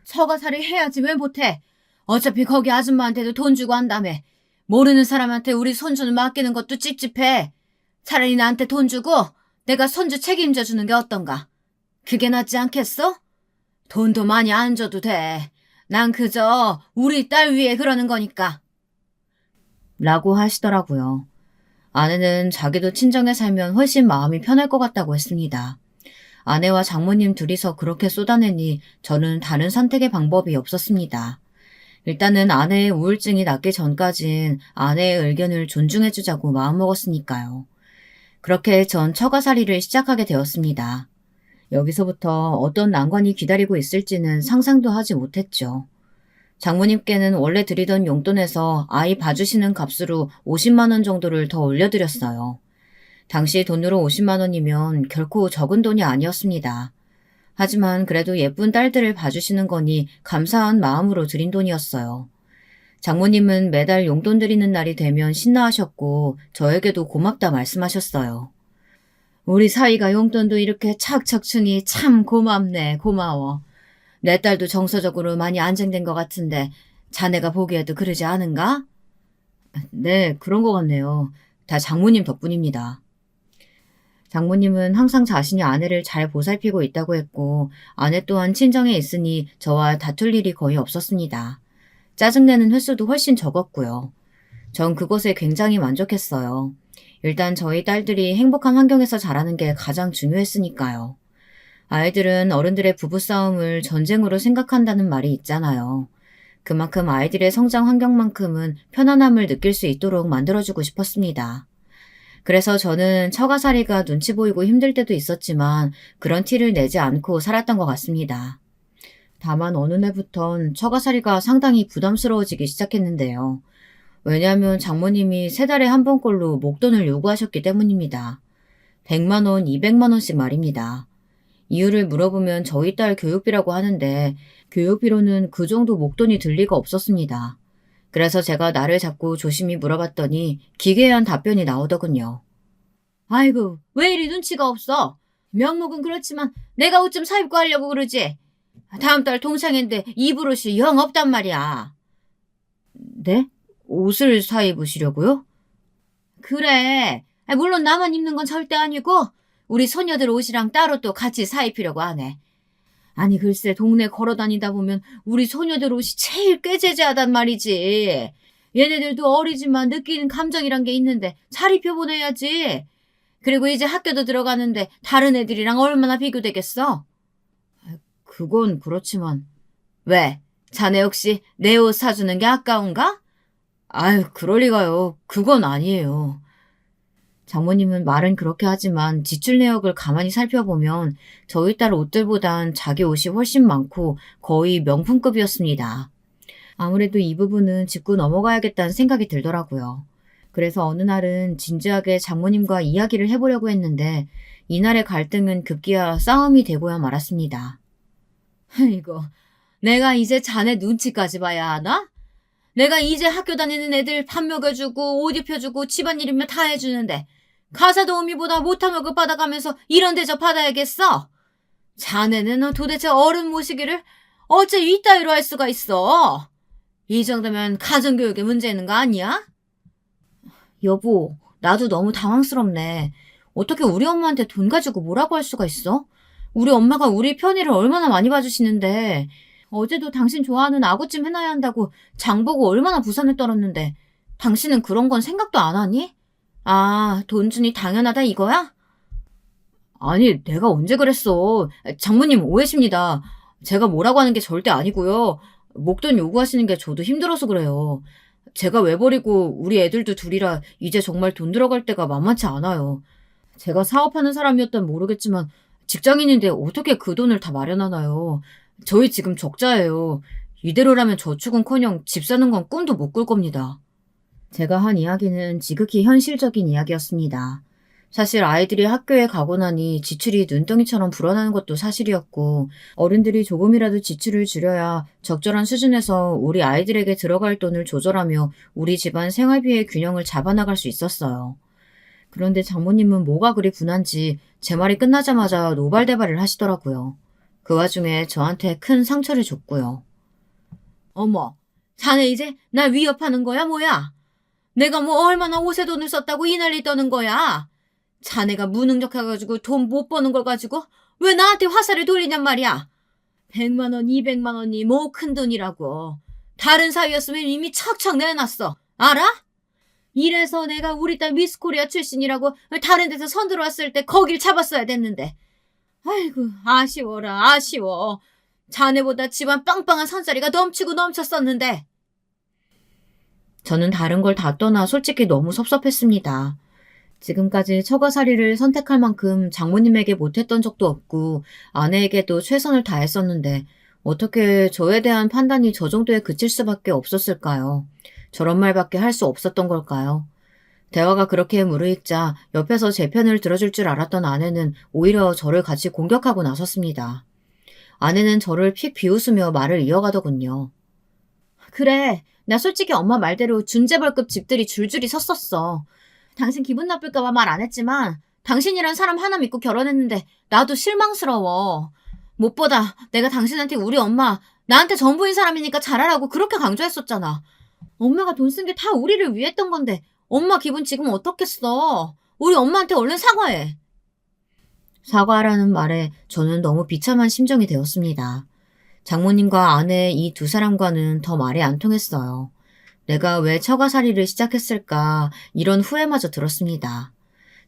처가살이 해야지 왜 못해? 어차피 거기 아줌마한테도 돈 주고 한다며. 모르는 사람한테 우리 손주는 맡기는 것도 찝찝해. 차라리 나한테 돈 주고 내가 손주 책임져 주는 게 어떤가? 그게 낫지 않겠어? 돈도 많이 안 줘도 돼. 난 그저 우리 딸 위해 그러는 거니까. 라고 하시더라고요. 아내는 자기도 친정에 살면 훨씬 마음이 편할 것 같다고 했습니다. 아내와 장모님 둘이서 그렇게 쏟아내니 저는 다른 선택의 방법이 없었습니다. 일단은 아내의 우울증이 낫기 전까진 아내의 의견을 존중해주자고 마음먹었으니까요. 그렇게 전 처가살이를 시작하게 되었습니다. 여기서부터 어떤 난관이 기다리고 있을지는 상상도 하지 못했죠. 장모님께는 원래 드리던 용돈에서 아이 봐주시는 값으로 50만 원 정도를 더 올려드렸어요. 당시 돈으로 50만 원이면 결코 적은 돈이 아니었습니다. 하지만 그래도 예쁜 딸들을 봐주시는 거니 감사한 마음으로 드린 돈이었어요. 장모님은 매달 용돈 드리는 날이 되면 신나하셨고 저에게도 고맙다 말씀하셨어요. 우리 사위가 용돈도 이렇게 척척 주니 참 고맙네, 고마워. 내 딸도 정서적으로 많이 안정된 것 같은데 자네가 보기에도 그러지 않은가? 네, 그런 것 같네요. 다 장모님 덕분입니다. 장모님은 항상 자신이 아내를 잘 보살피고 있다고 했고 아내 또한 친정에 있으니 저와 다툴 일이 거의 없었습니다. 짜증내는 횟수도 훨씬 적었고요. 전 그것에 굉장히 만족했어요. 일단 저희 딸들이 행복한 환경에서 자라는 게 가장 중요했으니까요. 아이들은 어른들의 부부싸움을 전쟁으로 생각한다는 말이 있잖아요. 그만큼 아이들의 성장 환경만큼은 편안함을 느낄 수 있도록 만들어주고 싶었습니다. 그래서 저는 처가살이가 눈치 보이고 힘들 때도 있었지만 그런 티를 내지 않고 살았던 것 같습니다. 다만 어느 날부턴 처가살이가 상당히 부담스러워지기 시작했는데요. 왜냐하면 장모님이 3달에 한 번꼴로 목돈을 요구하셨기 때문입니다. 100만 원, 200만 원씩 말입니다. 이유를 물어보면 저희 딸 교육비라고 하는데 교육비로는 그 정도 목돈이 들 리가 없었습니다. 그래서 제가 나를 잡고 조심히 물어봤더니 기괴한 답변이 나오더군요. 아이고, 왜 이리 눈치가 없어? 명목은 그렇지만 내가 옷 좀 사입고 하려고 그러지. 다음 달 동창인데 입을 옷이 영 없단 말이야. 네? 옷을 사입으시려고요? 그래. 물론 나만 입는 건 절대 아니고 우리 소녀들 옷이랑 따로 또 같이 사입히려고 하네. 아니 글쎄 동네 걸어다니다 보면 우리 소녀들 옷이 제일 꾀재재하단 말이지. 얘네들도 어리지만 느끼는 감정이란 게 있는데 잘 입혀보내야지. 그리고 이제 학교도 들어가는데 다른 애들이랑 얼마나 비교되겠어? 그건 그렇지만. 왜? 자네 혹시 내 옷 사주는 게 아까운가? 아유, 그럴 리가요. 그건 아니에요. 장모님은 말은 그렇게 하지만 지출 내역을 가만히 살펴보면 저희 딸 옷들보단 자기 옷이 훨씬 많고 거의 명품급이었습니다. 아무래도 이 부분은 짚고 넘어가야겠다는 생각이 들더라고요. 그래서 어느 날은 진지하게 장모님과 이야기를 해보려고 했는데 이날의 갈등은 급기야 싸움이 되고야 말았습니다. 이거 내가 이제 자네 눈치까지 봐야 하나? 내가 이제 학교 다니는 애들 밥 먹여주고 옷 입혀주고 집안일이면 다 해주는데 가사 도우미보다 못한 월급 받아가면서 이런 대접 받아야겠어? 자네는 도대체 어른 모시기를 어째 이따위로 할 수가 있어? 이 정도면 가정교육에 문제 있는 거 아니야? 여보, 나도 너무 당황스럽네. 어떻게 우리 엄마한테 돈 가지고 뭐라고 할 수가 있어? 우리 엄마가 우리 편의를 얼마나 많이 봐주시는데 어제도 당신 좋아하는 아구찜 해놔야 한다고 장 보고 얼마나 부산을 떨었는데 당신은 그런 건 생각도 안 하니? 아, 돈 주니 당연하다 이거야? 아니, 내가 언제 그랬어. 장모님 오해십니다. 제가 뭐라고 하는 게 절대 아니고요. 목돈 요구하시는 게 저도 힘들어서 그래요. 제가 왜 버리고 우리 애들도 둘이라 이제 정말 돈 들어갈 때가 만만치 않아요. 제가 사업하는 사람이었다면 모르겠지만 직장인인데 어떻게 그 돈을 다 마련하나요? 저희 지금 적자예요. 이대로라면 저축은커녕 집 사는 건 꿈도 못 꿀 겁니다. 제가 한 이야기는 지극히 현실적인 이야기였습니다. 사실 아이들이 학교에 가고 나니 지출이 눈덩이처럼 불어나는 것도 사실이었고, 어른들이 조금이라도 지출을 줄여야 적절한 수준에서 우리 아이들에게 들어갈 돈을 조절하며 우리 집안 생활비의 균형을 잡아나갈 수 있었어요. 그런데 장모님은 뭐가 그리 분한지 제 말이 끝나자마자 노발대발을 하시더라고요. 그 와중에 저한테 큰 상처를 줬고요. 어머, 자네 이제 날 위협하는 거야 뭐야? 내가 뭐 얼마나 옷에 돈을 썼다고 이 난리 떠는 거야? 자네가 무능력해가지고 돈 못 버는 걸 가지고 왜 나한테 화살을 돌리냔 말이야. 100만 원, 200만 원이 뭐 큰 돈이라고. 다른 사위였으면 이미 척척 내놨어. 알아? 이래서 내가 우리 딸 미스코리아 출신이라고 다른 데서 선 들어왔을 때 거길 잡았어야 됐는데. 아이고, 아쉬워라, 아쉬워. 자네보다 집안 빵빵한 선자리가 넘치고 넘쳤었는데. 저는 다른 걸 다 떠나 솔직히 너무 섭섭했습니다. 지금까지 처가살이를 선택할 만큼 장모님에게 못했던 적도 없고 아내에게도 최선을 다했었는데 어떻게 저에 대한 판단이 저 정도에 그칠 수밖에 없었을까요? 저런 말밖에 할 수 없었던 걸까요? 대화가 그렇게 무르익자 옆에서 제 편을 들어줄 줄 알았던 아내는 오히려 저를 같이 공격하고 나섰습니다. 아내는 저를 픽 비웃으며 말을 이어가더군요. 그래, 나 솔직히 엄마 말대로 준재벌급 집들이 줄줄이 섰었어. 당신 기분 나쁠까봐 말 안 했지만 당신이란 사람 하나 믿고 결혼했는데 나도 실망스러워. 무엇보다 내가 당신한테 우리 엄마 나한테 전부인 사람이니까 잘하라고 그렇게 강조했었잖아. 엄마가 돈 쓴 게 다 우리를 위해 했던 건데 엄마 기분 지금 어떻겠어. 우리 엄마한테 얼른 사과해. 사과하라는 말에 저는 너무 비참한 심정이 되었습니다. 장모님과 아내 이 두 사람과는 더 말이 안 통했어요. 내가 왜 처가살이를 시작했을까 이런 후회마저 들었습니다.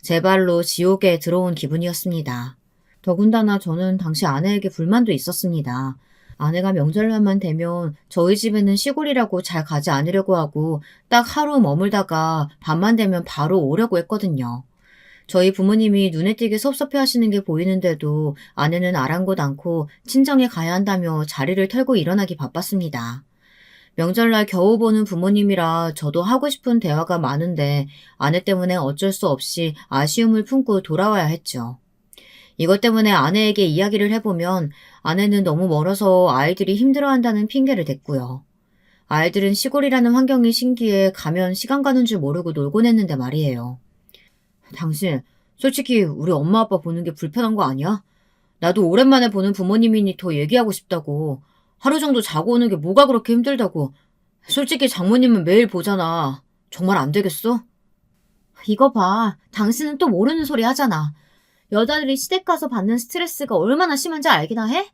제 발로 지옥에 들어온 기분이었습니다. 더군다나 저는 당시 아내에게 불만도 있었습니다. 아내가 명절날만 되면 저희 집에는 시골이라고 잘 가지 않으려고 하고 딱 하루 머물다가 밤만 되면 바로 오려고 했거든요. 저희 부모님이 눈에 띄게 섭섭해 하시는 게 보이는데도 아내는 아랑곳 않고 친정에 가야 한다며 자리를 털고 일어나기 바빴습니다. 명절날 겨우 보는 부모님이라 저도 하고 싶은 대화가 많은데 아내 때문에 어쩔 수 없이 아쉬움을 품고 돌아와야 했죠. 이것 때문에 아내에게 이야기를 해보면 아내는 너무 멀어서 아이들이 힘들어한다는 핑계를 댔고요. 아이들은 시골이라는 환경이 신기해 가면 시간 가는 줄 모르고 놀곤 했는데 말이에요. 당신, 솔직히 우리 엄마 아빠 보는 게 불편한 거 아니야? 나도 오랜만에 보는 부모님이니 더 얘기하고 싶다고. 하루 정도 자고 오는 게 뭐가 그렇게 힘들다고. 솔직히 장모님은 매일 보잖아. 정말 안 되겠어? 이거 봐. 당신은 또 모르는 소리 하잖아. 여자들이 시댁 가서 받는 스트레스가 얼마나 심한지 알기나 해?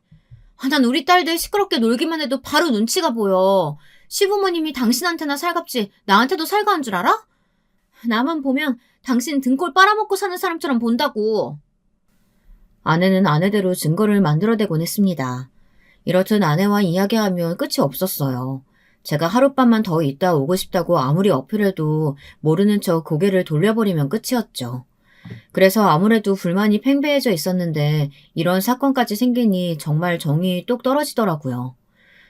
난 우리 딸들 시끄럽게 놀기만 해도 바로 눈치가 보여. 시부모님이 당신한테나 살갑지 나한테도 살가운 줄 알아? 나만 보면 당신 등골 빨아먹고 사는 사람처럼 본다고. 아내는 아내대로 증거를 만들어대곤 했습니다. 이렇듯 아내와 이야기하면 끝이 없었어요. 제가 하룻밤만 더 있다 오고 싶다고 아무리 어필해도 모르는 척 고개를 돌려버리면 끝이었죠. 그래서 아무래도 불만이 팽배해져 있었는데 이런 사건까지 생기니 정말 정이 똑 떨어지더라고요.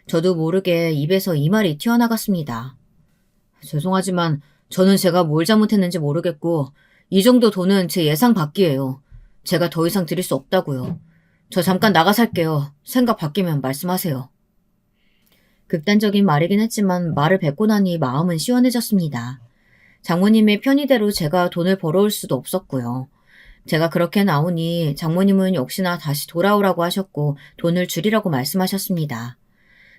저도 모르게 입에서 이 말이 튀어나갔습니다. 죄송하지만 저는 제가 뭘 잘못했는지 모르겠고 이 정도 돈은 제 예상 밖이에요. 제가 더 이상 드릴 수 없다고요. 저 잠깐 나가 살게요. 생각 바뀌면 말씀하세요. 극단적인 말이긴 했지만 말을 뱉고 나니 마음은 시원해졌습니다. 장모님의 편의대로 제가 돈을 벌어올 수도 없었고요. 제가 그렇게 나오니 장모님은 역시나 다시 돌아오라고 하셨고 돈을 줄이라고 말씀하셨습니다.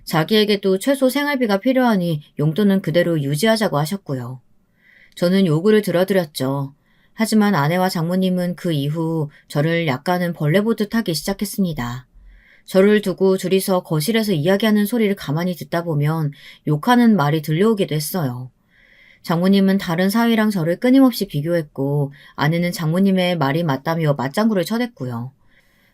자기에게도 최소 생활비가 필요하니 용돈은 그대로 유지하자고 하셨고요. 저는 요구를 들어드렸죠. 하지만 아내와 장모님은 그 이후 저를 약간은 벌레 보듯 하기 시작했습니다. 저를 두고 둘이서 거실에서 이야기하는 소리를 가만히 듣다 보면 욕하는 말이 들려오기도 했어요. 장모님은 다른 사위랑 저를 끊임없이 비교했고 아내는 장모님의 말이 맞다며 맞장구를 쳐댔고요.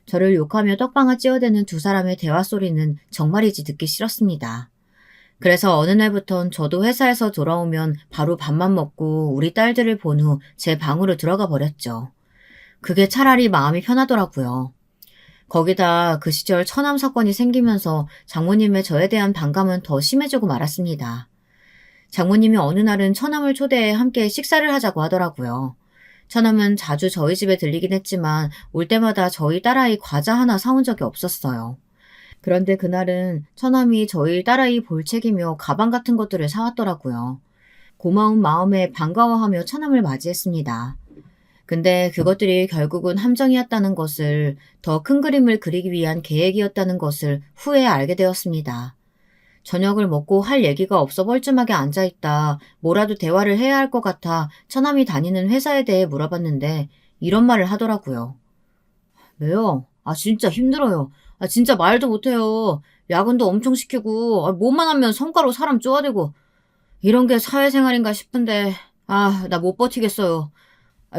저를 욕하며 떡방아 찧어대는 두 사람의 대화 소리는 정말이지 듣기 싫었습니다. 그래서 어느 날부턴 저도 회사에서 돌아오면 바로 밥만 먹고 우리 딸들을 본 후 제 방으로 들어가 버렸죠. 그게 차라리 마음이 편하더라고요. 거기다 그 시절 처남 사건이 생기면서 장모님의 저에 대한 반감은 더 심해지고 말았습니다. 장모님이 어느 날은 처남을 초대해 함께 식사를 하자고 하더라고요. 처남은 자주 저희 집에 들리긴 했지만 올 때마다 저희 딸아이 과자 하나 사온 적이 없었어요. 그런데 그날은 처남이 저희 딸아이 볼책이며 가방 같은 것들을 사왔더라고요. 고마운 마음에 반가워하며 처남을 맞이했습니다. 근데 그것들이 결국은 함정이었다는 것을, 더 큰 그림을 그리기 위한 계획이었다는 것을 후에 알게 되었습니다. 저녁을 먹고 할 얘기가 없어 뻘쭘하게 앉아있다 뭐라도 대화를 해야 할 것 같아 처남이 다니는 회사에 대해 물어봤는데 이런 말을 하더라고요. 왜요? 진짜 힘들어요. 진짜 말도 못해요. 야근도 엄청 시키고 뭐만 하면 성과로 사람 쪼아대고 이런 게 사회생활인가 싶은데 나 못 버티겠어요.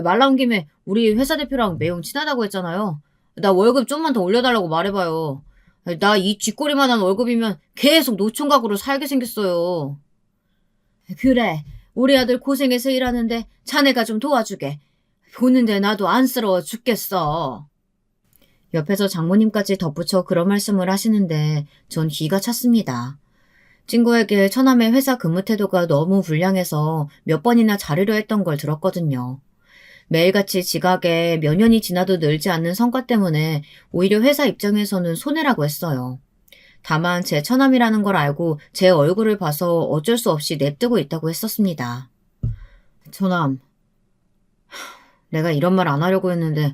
말 나온 김에 우리 회사 대표랑 매형 친하다고 했잖아요. 나 월급 좀만 더 올려달라고 말해봐요. 나 이 쥐꼬리만한 월급이면 계속 노총각으로 살게 생겼어요. 그래, 우리 아들 고생해서 일하는데 자네가 좀 도와주게. 보는데 나도 안쓰러워 죽겠어. 옆에서 장모님까지 덧붙여 그런 말씀을 하시는데 전 기가 찼습니다. 친구에게 처남의 회사 근무 태도가 너무 불량해서 몇 번이나 자르려 했던 걸 들었거든요. 매일같이 지각에 몇 년이 지나도 늘지 않는 성과 때문에 오히려 회사 입장에서는 손해라고 했어요. 다만 제 처남이라는 걸 알고 제 얼굴을 봐서 어쩔 수 없이 냅두고 있다고 했었습니다. 처남, 내가 이런 말 안 하려고 했는데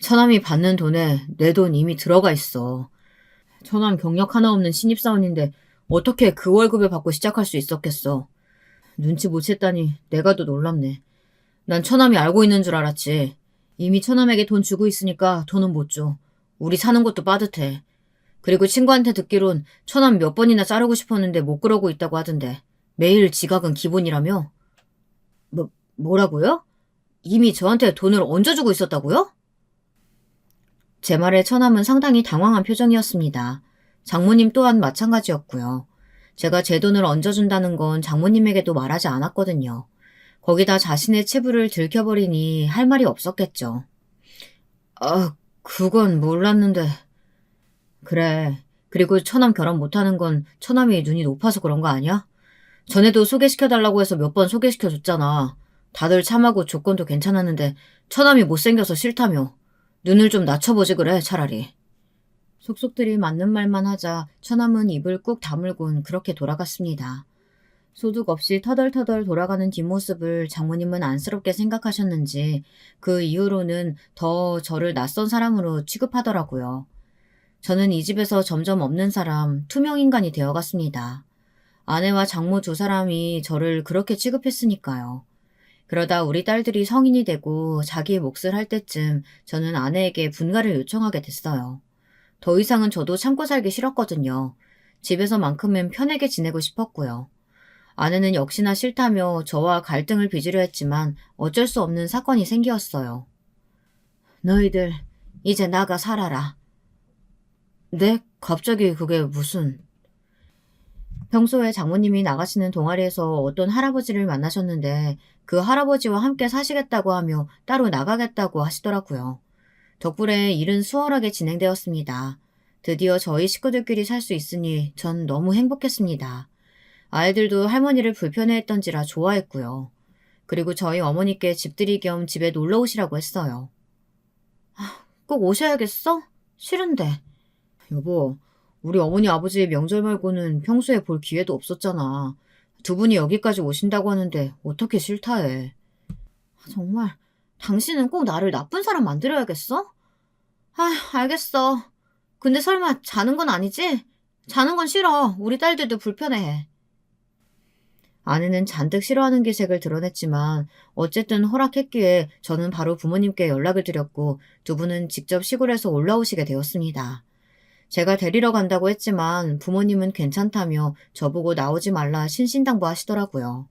처남이 받는 돈에 내 돈 이미 들어가 있어. 처남 경력 하나 없는 신입사원인데 어떻게 그 월급을 받고 시작할 수 있었겠어. 눈치 못 챘다니 내가 더 놀랍네. 난 처남이 알고 있는 줄 알았지. 이미 처남에게 돈 주고 있으니까 돈은 못 줘. 우리 사는 것도 빠듯해. 그리고 친구한테 듣기론 처남 몇 번이나 자르고 싶었는데 못 그러고 있다고 하던데 매일 지각은 기본이라며? 뭐라고요? 이미 저한테 돈을 얹어주고 있었다고요? 제 말에 처남은 상당히 당황한 표정이었습니다. 장모님 또한 마찬가지였고요. 제가 제 돈을 얹어준다는 건 장모님에게도 말하지 않았거든요. 거기다 자신의 체부를 들켜버리니 할 말이 없었겠죠. 그건 몰랐는데. 그래. 그리고 처남 결혼 못하는 건 처남이 눈이 높아서 그런 거 아니야? 전에도 소개시켜달라고 해서 몇 번 소개시켜줬잖아. 다들 참하고 조건도 괜찮았는데 처남이 못생겨서 싫다며. 눈을 좀 낮춰보지 그래 차라리. 속속들이 맞는 말만 하자 처남은 입을 꾹 다물곤 그렇게 돌아갔습니다. 소득 없이 터덜터덜 돌아가는 뒷모습을 장모님은 안쓰럽게 생각하셨는지 그 이후로는 더 저를 낯선 사람으로 취급하더라고요. 저는 이 집에서 점점 없는 사람, 투명인간이 되어갔습니다. 아내와 장모 두 사람이 저를 그렇게 취급했으니까요. 그러다 우리 딸들이 성인이 되고 자기의 몫을 할 때쯤 저는 아내에게 분가를 요청하게 됐어요. 더 이상은 저도 참고 살기 싫었거든요. 집에서만큼은 편하게 지내고 싶었고요. 아내는 역시나 싫다며 저와 갈등을 빚으려 했지만 어쩔 수 없는 사건이 생겼어요. 너희들 이제 나가 살아라. 네? 갑자기 그게 무슨... 평소에 장모님이 나가시는 동아리에서 어떤 할아버지를 만나셨는데 그 할아버지와 함께 사시겠다고 하며 따로 나가겠다고 하시더라고요. 덕분에 일은 수월하게 진행되었습니다. 드디어 저희 식구들끼리 살 수 있으니 전 너무 행복했습니다. 아이들도 할머니를 불편해했던지라 좋아했고요. 그리고 저희 어머니께 집들이 겸 집에 놀러 오시라고 했어요. 꼭 오셔야겠어? 싫은데. 여보, 우리 어머니 아버지 명절 말고는 평소에 볼 기회도 없었잖아. 두 분이 여기까지 오신다고 하는데 어떻게 싫다 해. 정말 당신은 꼭 나를 나쁜 사람 만들어야겠어? 알겠어. 근데 설마 자는 건 아니지? 자는 건 싫어. 우리 딸들도 불편해해. 아내는 잔뜩 싫어하는 기색을 드러냈지만 어쨌든 허락했기에 저는 바로 부모님께 연락을 드렸고 두 분은 직접 시골에서 올라오시게 되었습니다. 제가 데리러 간다고 했지만 부모님은 괜찮다며 저보고 나오지 말라 신신당부하시더라고요.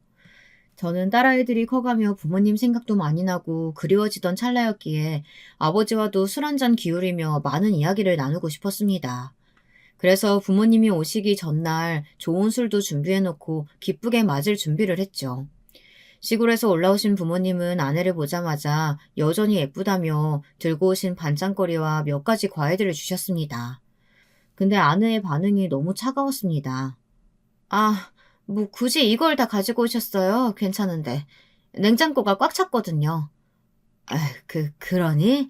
저는 딸아이들이 커가며 부모님 생각도 많이 나고 그리워지던 찰나였기에 아버지와도 술 한잔 기울이며 많은 이야기를 나누고 싶었습니다. 그래서 부모님이 오시기 전날 좋은 술도 준비해놓고 기쁘게 맞을 준비를 했죠. 시골에서 올라오신 부모님은 아내를 보자마자 여전히 예쁘다며 들고 오신 반찬거리와 몇 가지 과일들을 주셨습니다. 근데 아내의 반응이 너무 차가웠습니다. 아, 뭐 굳이 이걸 다 가지고 오셨어요? 괜찮은데. 냉장고가 꽉 찼거든요. 아, 그러니?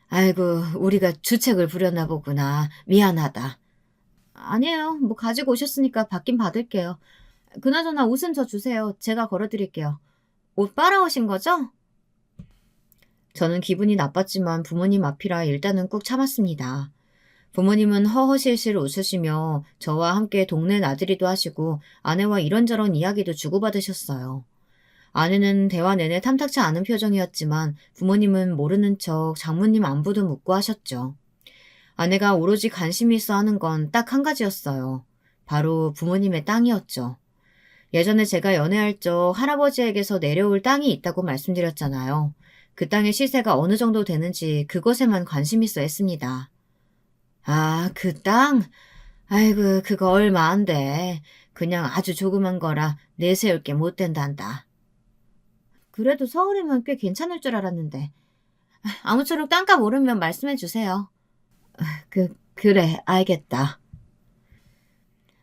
아이고, 우리가 주책을 부렸나 보구나. 미안하다. 아니에요. 뭐 가지고 오셨으니까 받긴 받을게요. 그나저나 옷은 저 주세요. 제가 걸어드릴게요. 옷 빨아오신 거죠? 저는 기분이 나빴지만 부모님 앞이라 일단은 꾹 참았습니다. 부모님은 허허실실 웃으시며 저와 함께 동네 나들이도 하시고 아내와 이런저런 이야기도 주고받으셨어요. 아내는 대화 내내 탐탁치 않은 표정이었지만 부모님은 모르는 척 장모님 안부도 묻고 하셨죠. 아내가 오로지 관심이 있어 하는 건 딱 한 가지였어요. 바로 부모님의 땅이었죠. 예전에 제가 연애할 적 할아버지에게서 내려올 땅이 있다고 말씀드렸잖아요. 그 땅의 시세가 어느 정도 되는지 그것에만 관심 있어 했습니다. 아, 그 땅? 아이고, 그거 얼마 안 돼. 그냥 아주 조그만 거라 내세울 게 못 된단다. 그래도 서울이면 꽤 괜찮을 줄 알았는데. 아무쪼록 땅값 오르면 말씀해 주세요. 그래, 알겠다.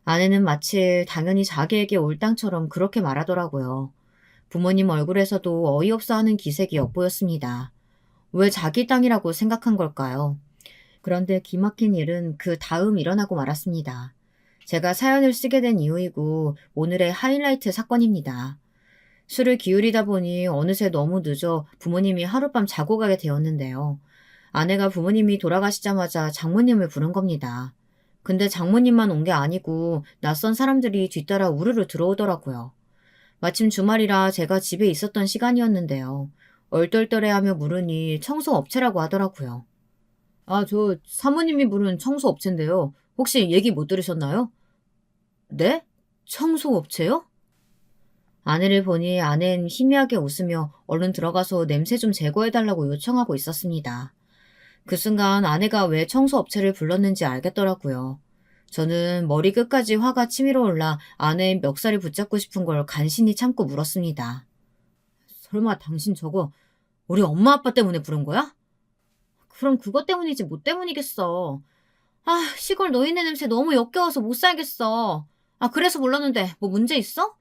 아내는 마치 당연히 자기에게 올 땅처럼 그렇게 말하더라고요. 부모님 얼굴에서도 어이없어 하는 기색이 엿보였습니다. 왜 자기 땅이라고 생각한 걸까요? 그런데 기막힌 일은 그 다음 일어나고 말았습니다. 제가 사연을 쓰게 된 이유이고 오늘의 하이라이트 사건입니다. 술을 기울이다 보니 어느새 너무 늦어 부모님이 하룻밤 자고 가게 되었는데요. 아내가 부모님이 돌아가시자마자 장모님을 부른 겁니다. 근데 장모님만 온 게 아니고 낯선 사람들이 뒤따라 우르르 들어오더라고요. 마침 주말이라 제가 집에 있었던 시간이었는데요. 얼떨떨해하며 물으니 청소업체라고 하더라고요. 아, 저 사모님이 부른 청소업체인데요. 혹시 얘기 못 들으셨나요? 네? 청소업체요? 아내를 보니 아내는 희미하게 웃으며 얼른 들어가서 냄새 좀 제거해달라고 요청하고 있었습니다. 그 순간 아내가 왜 청소업체를 불렀는지 알겠더라고요. 저는 머리 끝까지 화가 치밀어 올라 아내의 멱살을 붙잡고 싶은 걸 간신히 참고 물었습니다. 설마 당신 저거 우리 엄마 아빠 때문에 부른 거야? 그럼 그것 때문이지 뭐 때문이겠어. 아, 시골 노인네 냄새 너무 역겨워서 못 살겠어. 아, 그래서 불렀는데 뭐 문제 있어?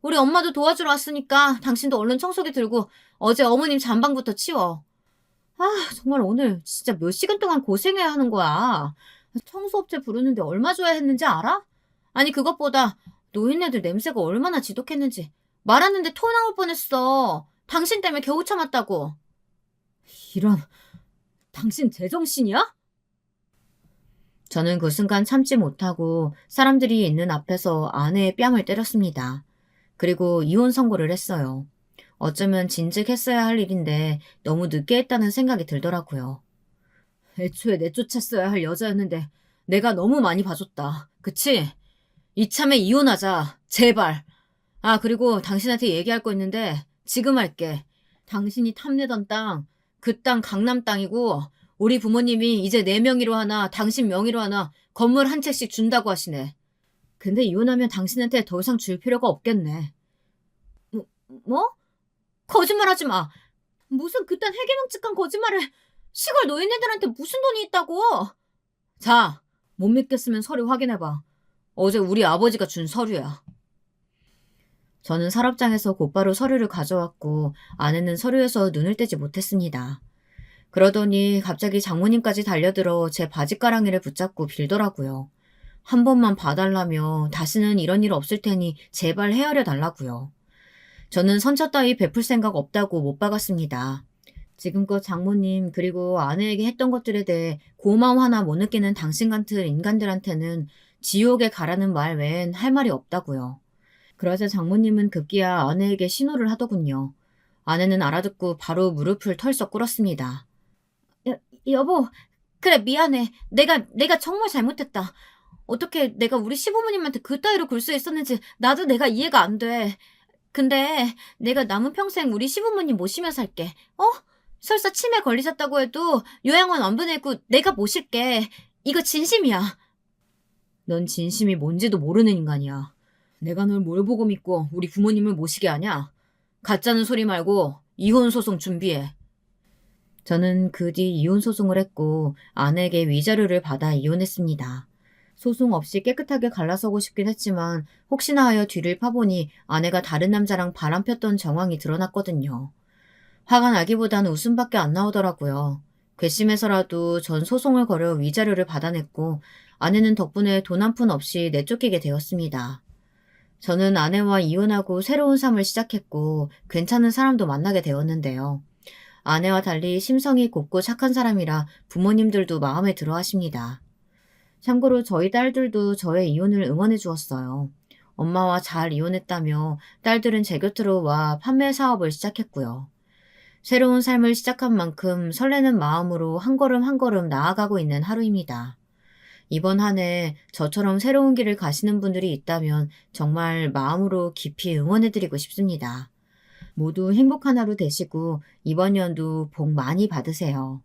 우리 엄마도 도와주러 왔으니까 당신도 얼른 청소기 들고 어제 어머님 잠방부터 치워. 아, 정말 오늘 진짜 몇 시간 동안 고생해야 하는 거야. 청소업체 부르는데 얼마 줘야 했는지 알아? 아니, 그것보다 노인네들 냄새가 얼마나 지독했는지 말하는데 토 나올 뻔했어. 당신 때문에 겨우 참았다고. 이런, 당신 제정신이야? 저는 그 순간 참지 못하고 사람들이 있는 앞에서 아내의 뺨을 때렸습니다. 그리고 이혼 선고를 했어요. 어쩌면 진즉 했어야 할 일인데 너무 늦게 했다는 생각이 들더라고요. 애초에 내쫓았어야 할 여자였는데 내가 너무 많이 봐줬다. 그치? 이참에 이혼하자. 제발. 아, 그리고 당신한테 얘기할 거 있는데 지금 할게. 당신이 탐내던 땅, 그 땅 강남 땅이고 우리 부모님이 이제 내 명의로 하나 당신 명의로 하나 건물 한 채씩 준다고 하시네. 근데 이혼하면 당신한테 더 이상 줄 필요가 없겠네. 뭐? 거짓말하지 마. 무슨 그딴 해괴망측한 거짓말을. 시골 노인네들한테 무슨 돈이 있다고. 자, 못 믿겠으면 서류 확인해봐. 어제 우리 아버지가 준 서류야. 저는 서랍장에서 곧바로 서류를 가져왔고 아내는 서류에서 눈을 떼지 못했습니다. 그러더니 갑자기 장모님까지 달려들어 제 바지가랑이를 붙잡고 빌더라고요. 한 번만 봐달라며 다시는 이런 일 없을 테니 제발 헤아려 달라고요. 저는 선처 따위 베풀 생각 없다고 못 박았습니다. 지금껏 장모님 그리고 아내에게 했던 것들에 대해 고마움 하나 못 느끼는 당신 같은 인간들한테는 지옥에 가라는 말 외엔 할 말이 없다고요. 그러자 장모님은 급기야 아내에게 신호를 하더군요. 아내는 알아듣고 바로 무릎을 털썩 꿇었습니다. 여보, 그래 미안해. 내가 정말 잘못했다. 어떻게 내가 우리 시부모님한테 그 따위로 굴 수 있었는지 나도 내가 이해가 안 돼. 근데 내가 남은 평생 우리 시부모님 모시며 살게. 설사 치매 걸리셨다고 해도 요양원 안 보내고 내가 모실게. 이거 진심이야. 넌 진심이 뭔지도 모르는 인간이야. 내가 널 뭘 보고 믿고 우리 부모님을 모시게 하냐? 가짜는 소리 말고 이혼 소송 준비해. 저는 그 뒤 이혼 소송을 했고 아내에게 위자료를 받아 이혼했습니다. 소송 없이 깨끗하게 갈라서고 싶긴 했지만 혹시나 하여 뒤를 파보니 아내가 다른 남자랑 바람 폈던 정황이 드러났거든요. 화가 나기보다는 웃음밖에 안 나오더라고요. 괘씸해서라도 전 소송을 걸어 위자료를 받아냈고 아내는 덕분에 돈 한 푼 없이 내쫓기게 되었습니다. 저는 아내와 이혼하고 새로운 삶을 시작했고 괜찮은 사람도 만나게 되었는데요. 아내와 달리 심성이 곱고 착한 사람이라 부모님들도 마음에 들어 하십니다. 참고로 저희 딸들도 저의 이혼을 응원해 주었어요. 엄마와 잘 이혼했다며 딸들은 제 곁으로 와 판매 사업을 시작했고요. 새로운 삶을 시작한 만큼 설레는 마음으로 한 걸음 한 걸음 나아가고 있는 하루입니다. 이번 한 해 저처럼 새로운 길을 가시는 분들이 있다면 정말 마음으로 깊이 응원해드리고 싶습니다. 모두 행복한 하루 되시고 이번 연도 복 많이 받으세요.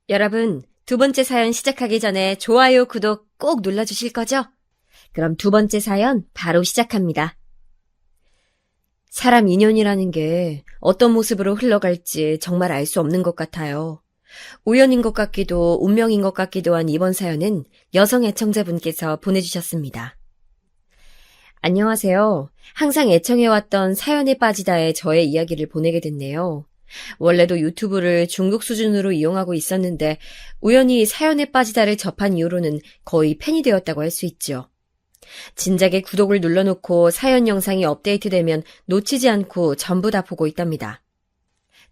여러분, 두 번째 사연 시작하기 전에 좋아요, 구독 꼭 눌러주실 거죠? 그럼 두 번째 사연 바로 시작합니다. 사람 인연이라는 게 어떤 모습으로 흘러갈지 정말 알 수 없는 것 같아요. 우연인 것 같기도 운명인 것 같기도 한 이번 사연은 여성 애청자분께서 보내주셨습니다. 안녕하세요. 항상 애청해왔던 사연에 빠지다의 저의 이야기를 보내게 됐네요. 원래도 유튜브를 중독 수준으로 이용하고 있었는데 우연히 사연에 빠지다를 접한 이후로는 거의 팬이 되었다고 할 수 있죠. 진작에 구독을 눌러놓고 사연 영상이 업데이트되면 놓치지 않고 전부 다 보고 있답니다.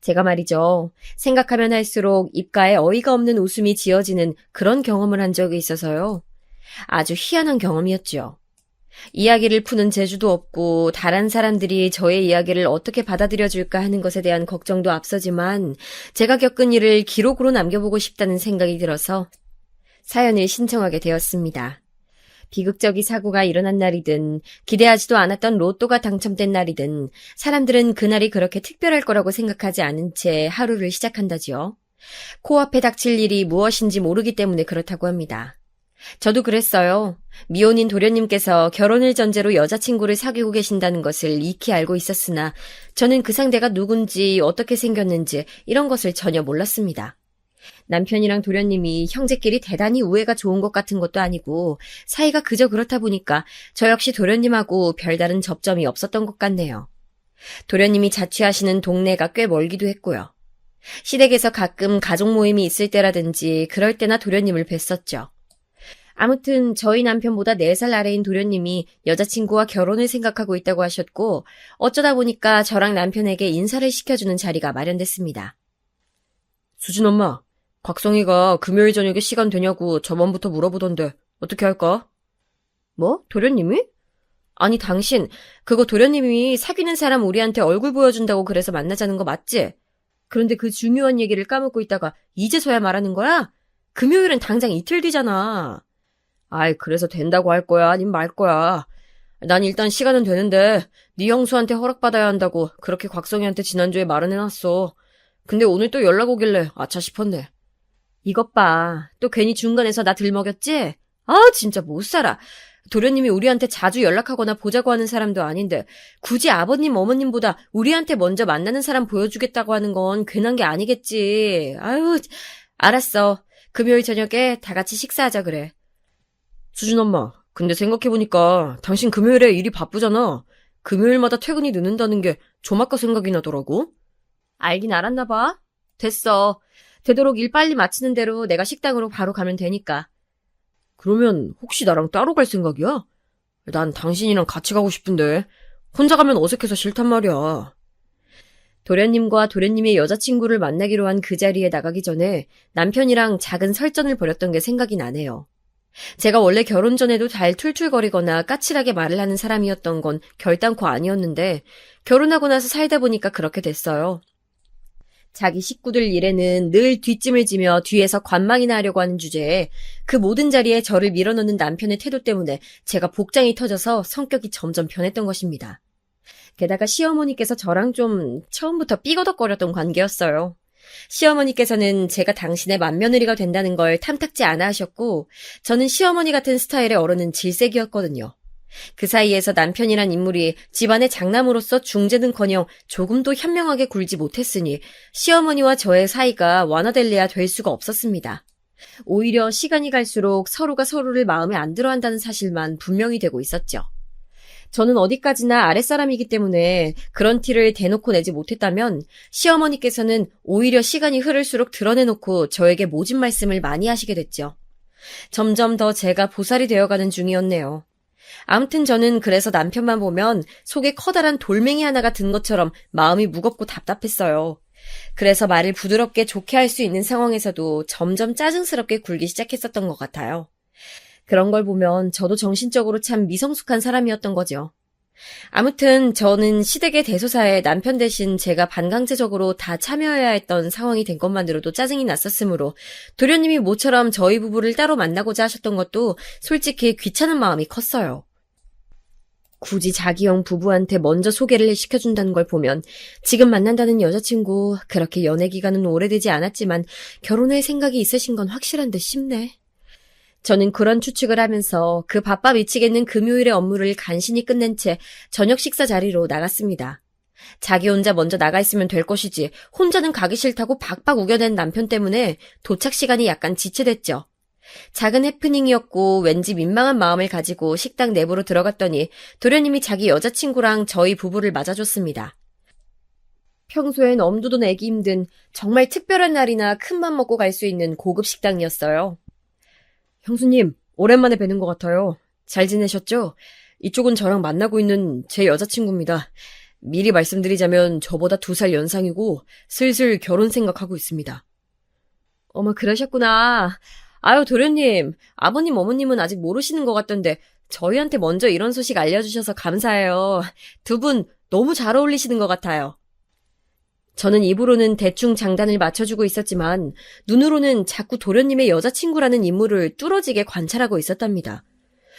제가 말이죠. 생각하면 할수록 입가에 어이가 없는 웃음이 지어지는 그런 경험을 한 적이 있어서요. 아주 희한한 경험이었죠. 이야기를 푸는 재주도 없고 다른 사람들이 저의 이야기를 어떻게 받아들여줄까 하는 것에 대한 걱정도 앞서지만 제가 겪은 일을 기록으로 남겨보고 싶다는 생각이 들어서 사연을 신청하게 되었습니다. 비극적인 사고가 일어난 날이든 기대하지도 않았던 로또가 당첨된 날이든 사람들은 그날이 그렇게 특별할 거라고 생각하지 않은 채 하루를 시작한다지요. 코앞에 닥칠 일이 무엇인지 모르기 때문에 그렇다고 합니다. 저도 그랬어요. 미혼인 도련님께서 결혼을 전제로 여자친구를 사귀고 계신다는 것을 익히 알고 있었으나 저는 그 상대가 누군지 어떻게 생겼는지 이런 것을 전혀 몰랐습니다. 남편이랑 도련님이 형제끼리 대단히 우애가 좋은 것 같은 것도 아니고 사이가 그저 그렇다 보니까 저 역시 도련님하고 별다른 접점이 없었던 것 같네요. 도련님이 자취하시는 동네가 꽤 멀기도 했고요. 시댁에서 가끔 가족 모임이 있을 때라든지 그럴 때나 도련님을 뵀었죠. 아무튼 저희 남편보다 4살 아래인 도련님이 여자친구와 결혼을 생각하고 있다고 하셨고 어쩌다 보니까 저랑 남편에게 인사를 시켜주는 자리가 마련됐습니다. 수진 엄마, 곽성이가 금요일 저녁에 시간 되냐고 저번부터 물어보던데 어떻게 할까? 뭐? 도련님이? 아니 당신 그거 도련님이 사귀는 사람 우리한테 얼굴 보여준다고 그래서 만나자는 거 맞지? 그런데 그 중요한 얘기를 까먹고 있다가 이제서야 말하는 거야? 금요일은 당장 이틀 뒤잖아. 아이 그래서 된다고 할 거야 아님 말 거야. 난 일단 시간은 되는데 네 형수한테 허락받아야 한다고 그렇게 곽성이한테 지난주에 말은 해놨어. 근데 오늘 또 연락 오길래 아차 싶었네. 이것 봐. 또 괜히 중간에서 나 들먹였지? 아 진짜 못 살아. 도련님이 우리한테 자주 연락하거나 보자고 하는 사람도 아닌데 굳이 아버님 어머님보다 우리한테 먼저 만나는 사람 보여주겠다고 하는 건 괜한 게 아니겠지. 아유 알았어. 금요일 저녁에 다 같이 식사하자 그래. 수진 엄마, 근데 생각해보니까 당신 금요일에 일이 바쁘잖아. 금요일마다 퇴근이 늦는다는 게 좀 아까 생각이 나더라고. 알긴 알았나 봐. 됐어. 되도록 일 빨리 마치는 대로 내가 식당으로 바로 가면 되니까. 그러면 혹시 나랑 따로 갈 생각이야? 난 당신이랑 같이 가고 싶은데 혼자 가면 어색해서 싫단 말이야. 도련님과 도련님의 여자친구를 만나기로 한 그 자리에 나가기 전에 남편이랑 작은 설전을 벌였던 게 생각이 나네요. 제가 원래 결혼 전에도 잘 툴툴거리거나 까칠하게 말을 하는 사람이었던 건 결단코 아니었는데 결혼하고 나서 살다 보니까 그렇게 됐어요. 자기 식구들 일에는 늘 뒷짐을 지며 뒤에서 관망이나 하려고 하는 주제에 그 모든 자리에 저를 밀어넣는 남편의 태도 때문에 제가 복장이 터져서 성격이 점점 변했던 것입니다. 게다가 시어머니께서 저랑 좀 처음부터 삐거덕거렸던 관계였어요. 시어머니께서는 제가 당신의 맏며느리가 된다는 걸 탐탁지 않아 하셨고, 저는 시어머니 같은 스타일의 어른은 질색이었거든요. 그 사이에서 남편이란 인물이 집안의 장남으로서 중재는커녕 조금도 현명하게 굴지 못했으니 시어머니와 저의 사이가 완화될래야 될 수가 없었습니다. 오히려 시간이 갈수록 서로가 서로를 마음에 안 들어한다는 사실만 분명히 되고 있었죠. 저는 어디까지나 아랫사람이기 때문에 그런 티를 대놓고 내지 못했다면 시어머니께서는 오히려 시간이 흐를수록 드러내놓고 저에게 모진 말씀을 많이 하시게 됐죠. 점점 더 제가 보살이 되어가는 중이었네요. 아무튼 저는 그래서 남편만 보면 속에 커다란 돌멩이 하나가 든 것처럼 마음이 무겁고 답답했어요. 그래서 말을 부드럽게 좋게 할 수 있는 상황에서도 점점 짜증스럽게 굴기 시작했었던 것 같아요. 그런 걸 보면 저도 정신적으로 참 미성숙한 사람이었던 거죠. 아무튼 저는 시댁의 대소사에 남편 대신 제가 반강제적으로 다 참여해야 했던 상황이 된 것만으로도 짜증이 났었으므로 도련님이 모처럼 저희 부부를 따로 만나고자 하셨던 것도 솔직히 귀찮은 마음이 컸어요. 굳이 자기형 부부한테 먼저 소개를 시켜준다는 걸 보면 지금 만난다는 여자친구 그렇게 연애 기간은 오래되지 않았지만 결혼할 생각이 있으신 건 확실한 듯 싶네. 저는 그런 추측을 하면서 그 바빠 미치겠는 금요일의 업무를 간신히 끝낸 채 저녁 식사 자리로 나갔습니다. 자기 혼자 먼저 나가 있으면 될 것이지 혼자는 가기 싫다고 박박 우겨댄 남편 때문에 도착 시간이 약간 지체됐죠. 작은 해프닝이었고 왠지 민망한 마음을 가지고 식당 내부로 들어갔더니 도련님이 자기 여자친구랑 저희 부부를 맞아줬습니다. 평소엔 엄두도 내기 힘든 정말 특별한 날이나 큰맘 먹고 갈 수 있는 고급 식당이었어요. 형수님, 오랜만에 뵈는 것 같아요. 잘 지내셨죠? 이쪽은 저랑 만나고 있는 제 여자친구입니다. 미리 말씀드리자면 저보다 2살 연상이고 슬슬 결혼 생각하고 있습니다. 어머, 그러셨구나. 아유, 도련님, 아버님, 어머님은 아직 모르시는 것 같던데 저희한테 먼저 이런 소식 알려주셔서 감사해요. 두 분 너무 잘 어울리시는 것 같아요. 저는 입으로는 대충 장단을 맞춰주고 있었지만 눈으로는 자꾸 도련님의 여자친구라는 인물을 뚫어지게 관찰하고 있었답니다.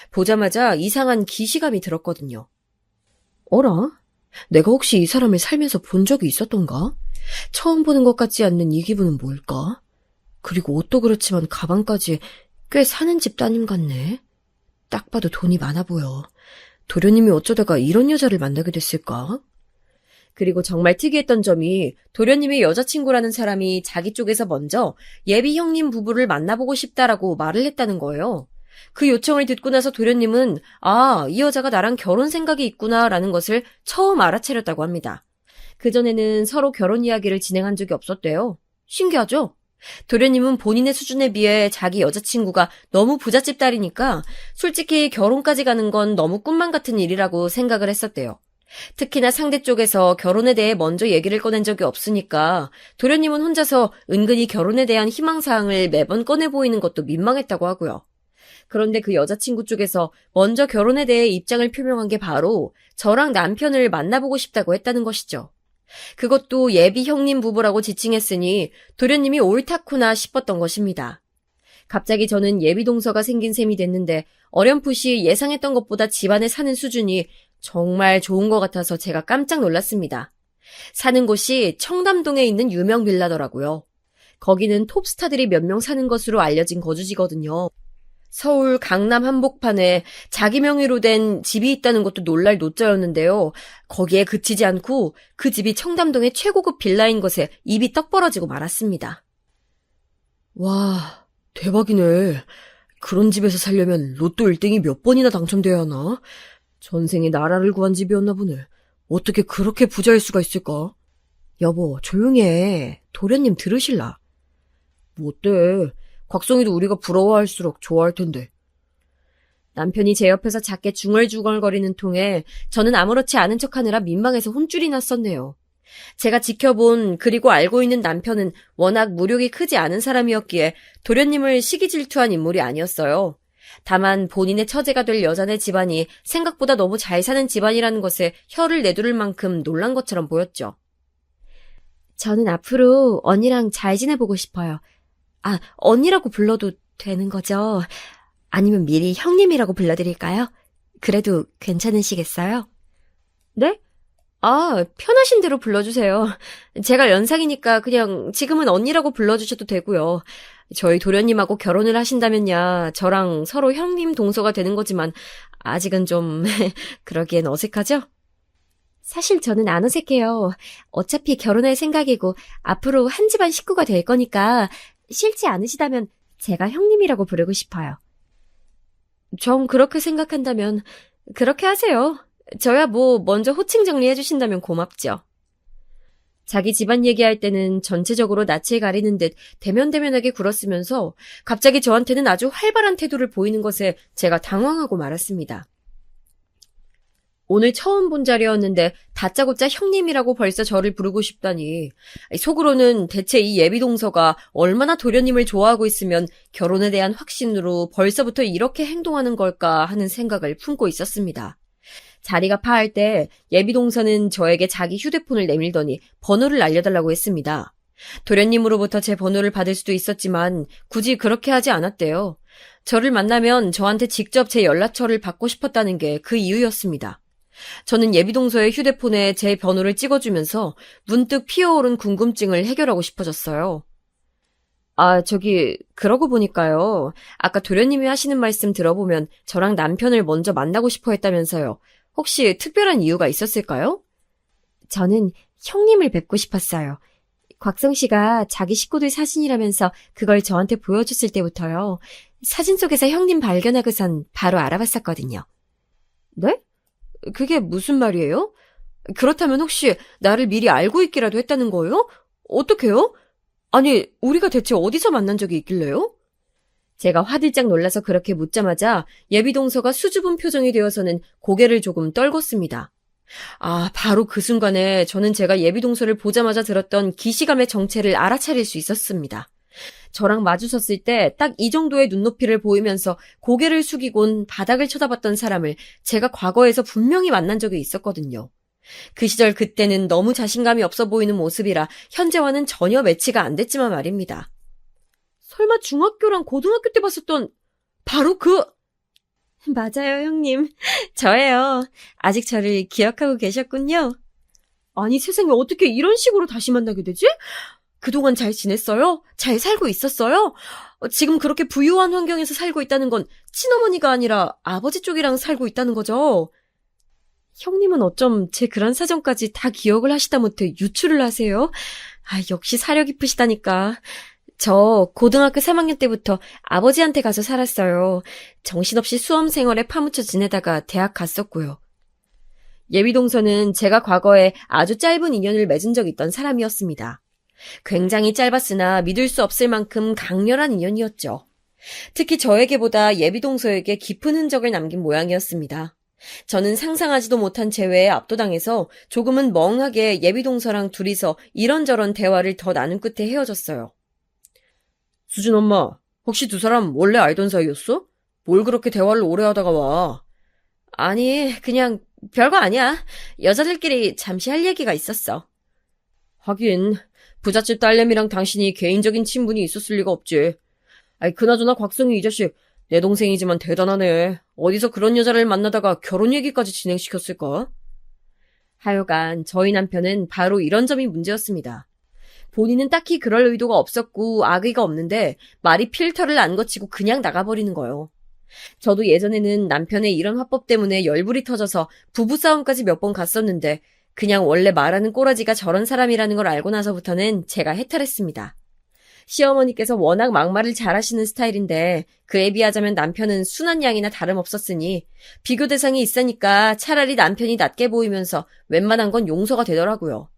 보자마자 이상한 기시감이 들었거든요. 어라? 내가 혹시 이 사람을 살면서 본 적이 있었던가? 처음 보는 것 같지 않는 이 기분은 뭘까? 그리고 옷도 그렇지만 가방까지 꽤 사는 집 따님 같네. 딱 봐도 돈이 많아 보여. 도련님이 어쩌다가 이런 여자를 만나게 됐을까? 그리고 정말 특이했던 점이 도련님의 여자친구라는 사람이 자기 쪽에서 먼저 예비 형님 부부를 만나보고 싶다라고 말을 했다는 거예요. 그 요청을 듣고 나서 도련님은 이 여자가 나랑 결혼 생각이 있구나라는 것을 처음 알아차렸다고 합니다. 그전에는 서로 결혼 이야기를 진행한 적이 없었대요. 신기하죠? 도련님은 본인의 수준에 비해 자기 여자친구가 너무 부잣집 딸이니까 솔직히 결혼까지 가는 건 너무 꿈만 같은 일이라고 생각을 했었대요. 특히나 상대 쪽에서 결혼에 대해 먼저 얘기를 꺼낸 적이 없으니까 도련님은 혼자서 은근히 결혼에 대한 희망사항을 매번 꺼내 보이는 것도 민망했다고 하고요. 그런데 그 여자친구 쪽에서 먼저 결혼에 대해 입장을 표명한 게 바로 저랑 남편을 만나보고 싶다고 했다는 것이죠. 그것도 예비 형님 부부라고 지칭했으니 도련님이 옳다구나 싶었던 것입니다. 갑자기 저는 예비 동서가 생긴 셈이 됐는데 어렴풋이 예상했던 것보다 집안에 사는 수준이 정말 좋은 것 같아서 제가 깜짝 놀랐습니다. 사는 곳이 청담동에 있는 유명 빌라더라고요. 거기는 톱스타들이 몇 명 사는 것으로 알려진 거주지거든요. 서울 강남 한복판에 자기 명의로 된 집이 있다는 것도 놀랄 노자였는데요. 거기에 그치지 않고 그 집이 청담동의 최고급 빌라인 것에 입이 떡 벌어지고 말았습니다. 와, 대박이네. 그런 집에서 살려면 로또 1등이 몇 번이나 당첨돼야 하나? 전생에 나라를 구한 집이었나 보네. 어떻게 그렇게 부자일 수가 있을까? 여보, 조용히 해. 도련님 들으실라. 뭐 어때? 곽송이도 우리가 부러워할수록 좋아할 텐데. 남편이 제 옆에서 작게 중얼중얼거리는 통에 저는 아무렇지 않은 척하느라 민망해서 혼쭐이 났었네요. 제가 지켜본 그리고 알고 있는 남편은 워낙 무력이 크지 않은 사람이었기에 도련님을 시기질투한 인물이 아니었어요. 다만 본인의 처제가 될 여자네 집안이 생각보다 너무 잘 사는 집안이라는 것에 혀를 내두를 만큼 놀란 것처럼 보였죠. 저는 앞으로 언니랑 잘 지내보고 싶어요. 아, 언니라고 불러도 되는 거죠? 아니면 미리 형님이라고 불러드릴까요? 그래도 괜찮으시겠어요? 네? 아, 편하신 대로 불러주세요. 제가 연상이니까 그냥 지금은 언니라고 불러주셔도 되고요. 저희 도련님하고 결혼을 하신다면야 저랑 서로 형님 동서가 되는 거지만 아직은 좀 그러기엔 어색하죠? 사실 저는 안 어색해요. 어차피 결혼할 생각이고 앞으로 한 집안 식구가 될 거니까 싫지 않으시다면 제가 형님이라고 부르고 싶어요. 정 그렇게 생각한다면 그렇게 하세요. 저야 뭐 먼저 호칭 정리해 주신다면 고맙죠. 자기 집안 얘기할 때는 전체적으로 낯을 가리는 듯 대면대면하게 굴었으면서 갑자기 저한테는 아주 활발한 태도를 보이는 것에 제가 당황하고 말았습니다. 오늘 처음 본 자리였는데 다짜고짜 형님이라고 벌써 저를 부르고 싶다니. 속으로는 대체 이 예비동서가 얼마나 도련님을 좋아하고 있으면 결혼에 대한 확신으로 벌써부터 이렇게 행동하는 걸까 하는 생각을 품고 있었습니다. 자리가 파할 때 예비동서는 저에게 자기 휴대폰을 내밀더니 번호를 알려달라고 했습니다. 도련님으로부터 제 번호를 받을 수도 있었지만 굳이 그렇게 하지 않았대요. 저를 만나면 저한테 직접 제 연락처를 받고 싶었다는 게 그 이유였습니다. 저는 예비동서의 휴대폰에 제 번호를 찍어주면서 문득 피어오른 궁금증을 해결하고 싶어졌어요. 아, 그러고 보니까요. 아까 도련님이 하시는 말씀 들어보면 저랑 남편을 먼저 만나고 싶어 했다면서요. 혹시 특별한 이유가 있었을까요? 저는 형님을 뵙고 싶었어요. 곽성 씨가 자기 식구들 사진이라면서 그걸 저한테 보여줬을 때부터요. 사진 속에서 형님 발견하고선 바로 알아봤었거든요. 네? 그게 무슨 말이에요? 그렇다면 혹시 나를 미리 알고 있기라도 했다는 거예요? 어떡해요? 아니, 우리가 대체 어디서 만난 적이 있길래요? 제가 화들짝 놀라서 그렇게 묻자마자 예비동서가 수줍은 표정이 되어서는 고개를 조금 떨궜습니다. 아, 바로 그 순간에 저는 제가 예비동서를 보자마자 들었던 기시감의 정체를 알아차릴 수 있었습니다. 저랑 마주섰을 때 딱 이 정도의 눈높이를 보이면서 고개를 숙이곤 바닥을 쳐다봤던 사람을 제가 과거에서 분명히 만난 적이 있었거든요. 그 시절 그때는 너무 자신감이 없어 보이는 모습이라 현재와는 전혀 매치가 안 됐지만 말입니다. 설마 중학교랑 고등학교 때 봤었던 바로 맞아요, 형님. 저예요. 아직 저를 기억하고 계셨군요. 아니, 세상에 어떻게 이런 식으로 다시 만나게 되지? 그동안 잘 지냈어요? 잘 살고 있었어요? 지금 그렇게 부유한 환경에서 살고 있다는 건 친어머니가 아니라 아버지 쪽이랑 살고 있다는 거죠? 형님은 어쩜 제 그런 사정까지 다 기억을 하시다 못해 유출을 하세요? 아, 역시 사려 깊으시다니까. 저 고등학교 3학년 때부터 아버지한테 가서 살았어요. 정신없이 수험 생활에 파묻혀 지내다가 대학 갔었고요. 예비동서는 제가 과거에 아주 짧은 인연을 맺은 적이 있던 사람이었습니다. 굉장히 짧았으나 믿을 수 없을 만큼 강렬한 인연이었죠. 특히 저에게보다 예비동서에게 깊은 흔적을 남긴 모양이었습니다. 저는 상상하지도 못한 재회에 압도당해서 조금은 멍하게 예비동서랑 둘이서 이런저런 대화를 더 나눈 끝에 헤어졌어요. 수진 엄마, 혹시 두 사람 원래 알던 사이였어? 뭘 그렇게 대화를 오래 하다가 와? 아니, 그냥 별거 아니야. 여자들끼리 잠시 할 얘기가 있었어. 하긴 부잣집 딸내미랑 당신이 개인적인 친분이 있었을 리가 없지. 아이, 그나저나 곽성이 이 자식 내 동생이지만 대단하네. 어디서 그런 여자를 만나다가 결혼 얘기까지 진행시켰을까? 하여간 저희 남편은 바로 이런 점이 문제였습니다. 본인은 딱히 그럴 의도가 없었고 악의가 없는데 말이 필터를 안 거치고 그냥 나가버리는 거예요. 저도 예전에는 남편의 이런 화법 때문에 열불이 터져서 부부싸움까지 몇 번 갔었는데 그냥 원래 말하는 꼬라지가 저런 사람이라는 걸 알고 나서부터는 제가 해탈했습니다. 시어머니께서 워낙 막말을 잘하시는 스타일인데 그에 비하자면 남편은 순한 양이나 다름없었으니 비교 대상이 있으니까 차라리 남편이 낫게 보이면서 웬만한 건 용서가 되더라고요.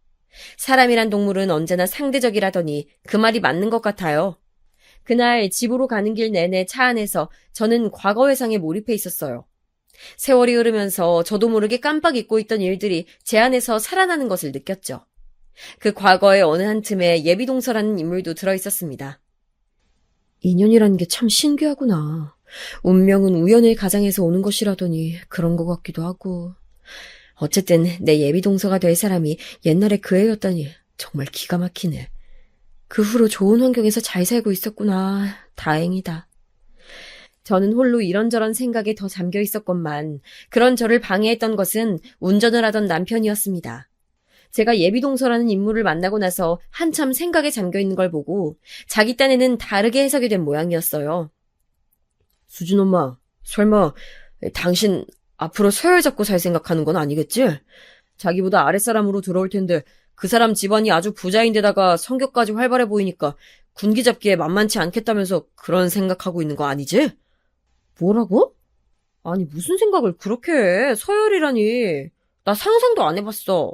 사람이란 동물은 언제나 상대적이라더니 그 말이 맞는 것 같아요. 그날 집으로 가는 길 내내 차 안에서 저는 과거 회상에 몰입해 있었어요. 세월이 흐르면서 저도 모르게 깜빡 잊고 있던 일들이 제 안에서 살아나는 것을 느꼈죠. 그 과거의 어느 한 틈에 예비동서라는 인물도 들어있었습니다. 인연이라는 게 참 신기하구나. 운명은 우연을 가장해서 오는 것이라더니 그런 것 같기도 하고. 어쨌든 내 예비동서가 될 사람이 옛날에 그 애였다니 정말 기가 막히네. 그 후로 좋은 환경에서 잘 살고 있었구나. 다행이다. 저는 홀로 이런저런 생각에 더 잠겨 있었건만 그런 저를 방해했던 것은 운전을 하던 남편이었습니다. 제가 예비동서라는 인물을 만나고 나서 한참 생각에 잠겨 있는 걸 보고 자기 딴에는 다르게 해석이 된 모양이었어요. 수진 엄마, 설마 당신 앞으로 서열 잡고 살 생각하는 건 아니겠지? 자기보다 아랫사람으로 들어올 텐데 그 사람 집안이 아주 부자인데다가 성격까지 활발해 보이니까 군기 잡기에 만만치 않겠다면서 그런 생각하고 있는 거 아니지? 뭐라고? 아니 무슨 생각을 그렇게 해? 서열이라니. 나 상상도 안 해봤어.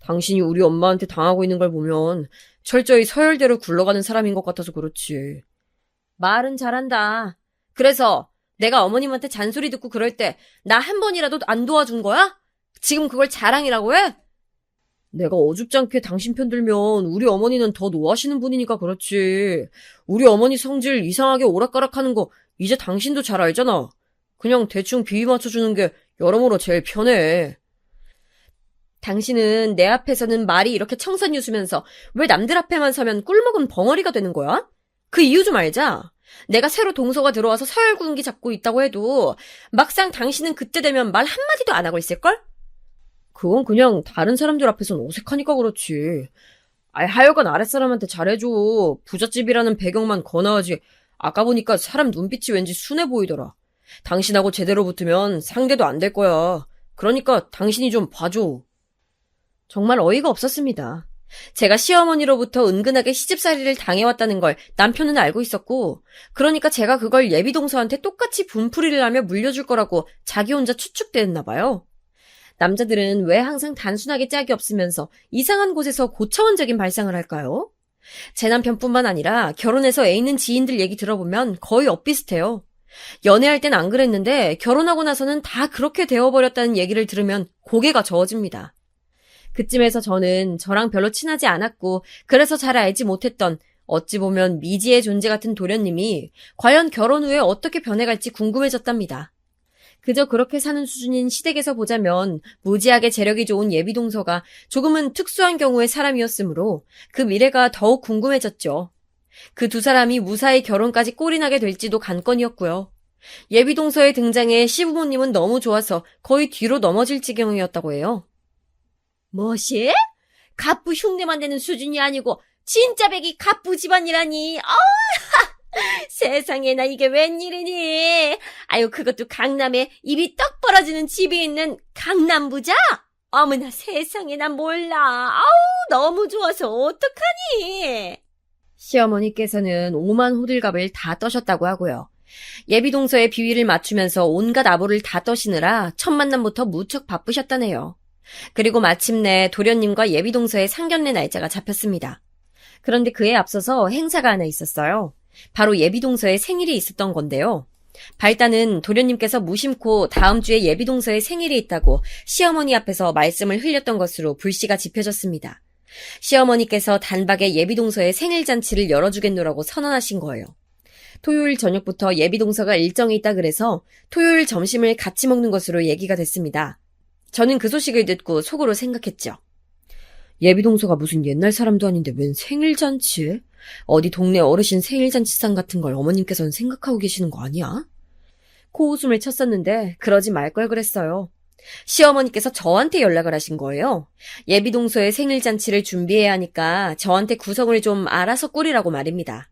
당신이 우리 엄마한테 당하고 있는 걸 보면 철저히 서열대로 굴러가는 사람인 것 같아서 그렇지. 말은 잘한다. 그래서 내가 어머님한테 잔소리 듣고 그럴 때 나 한 번이라도 안 도와준 거야? 지금 그걸 자랑이라고 해? 내가 어줍잖게 당신 편 들면 우리 어머니는 더 노하시는 분이니까 그렇지. 우리 어머니 성질 이상하게 오락가락하는 거 이제 당신도 잘 알잖아. 그냥 대충 비위 맞춰주는 게 여러모로 제일 편해. 당신은 내 앞에서는 말이 이렇게 청산유수면서 왜 남들 앞에만 서면 꿀먹은 벙어리가 되는 거야? 그 이유 좀 알자. 내가 새로 동서가 들어와서 서열군기 잡고 있다고 해도 막상 당신은 그때 되면 말 한마디도 안 하고 있을걸? 그건 그냥 다른 사람들 앞에선 어색하니까 그렇지. 하여간 아랫사람한테 잘해줘. 부잣집이라는 배경만 거나하지. 아까 보니까 사람 눈빛이 왠지 순해 보이더라. 당신하고 제대로 붙으면 상대도 안 될 거야. 그러니까 당신이 좀 봐줘. 정말 어이가 없었습니다. 제가 시어머니로부터 은근하게 시집살이를 당해왔다는 걸 남편은 알고 있었고, 그러니까 제가 그걸 예비동서한테 똑같이 분풀이를 하며 물려줄 거라고 자기 혼자 추측됐나 봐요. 남자들은 왜 항상 단순하게 짝이 없으면서 이상한 곳에서 고차원적인 발상을 할까요? 제 남편뿐만 아니라 결혼해서 애 있는 지인들 얘기 들어보면 거의 엇비슷해요. 연애할 땐 안 그랬는데 결혼하고 나서는 다 그렇게 되어버렸다는 얘기를 들으면 고개가 저어집니다. 그쯤에서 저는 저랑 별로 친하지 않았고 그래서 잘 알지 못했던 어찌 보면 미지의 존재 같은 도련님이 과연 결혼 후에 어떻게 변해갈지 궁금해졌답니다. 그저 그렇게 사는 수준인 시댁에서 보자면 무지하게 재력이 좋은 예비동서가 조금은 특수한 경우의 사람이었으므로 그 미래가 더욱 궁금해졌죠. 그 두 사람이 무사히 결혼까지 꼴이나게 될지도 관건이었고요. 예비동서의 등장에 시부모님은 너무 좋아서 거의 뒤로 넘어질 지경이었다고 해요. 뭐시? 갑부 흉내만 내는 수준이 아니고 진짜 백이 갑부 집안이라니. 세상에나 이게 웬일이니? 아유 그것도 강남에 입이 떡 벌어지는 집이 있는 강남부자? 어머나 세상에 난 몰라. 너무 좋아서 어떡하니? 시어머니께서는 오만 호들갑을 다 떠셨다고 하고요. 예비동서의 비위를 맞추면서 온갖 아부를 다 떠시느라 첫 만남부터 무척 바쁘셨다네요. 그리고 마침내 도련님과 예비동서의 상견례 날짜가 잡혔습니다. 그런데 그에 앞서서 행사가 하나 있었어요. 바로 예비동서의 생일이 있었던 건데요. 발단은 도련님께서 무심코 다음 주에 예비동서의 생일이 있다고 시어머니 앞에서 말씀을 흘렸던 것으로 불씨가 지펴졌습니다. 시어머니께서 단박에 예비동서의 생일잔치를 열어주겠노라고 선언하신 거예요. 토요일 저녁부터 예비동서가 일정이 있다 그래서 토요일 점심을 같이 먹는 것으로 얘기가 됐습니다. 저는 그 소식을 듣고 속으로 생각했죠. 예비동서가 무슨 옛날 사람도 아닌데 웬 생일잔치? 어디 동네 어르신 생일잔치상 같은 걸 어머님께서는 생각하고 계시는 거 아니야? 코웃음을 쳤었는데 그러지 말 걸 그랬어요. 시어머니께서 저한테 연락을 하신 거예요. 예비동서의 생일잔치를 준비해야 하니까 저한테 구성을 좀 알아서 꾸리라고 말입니다.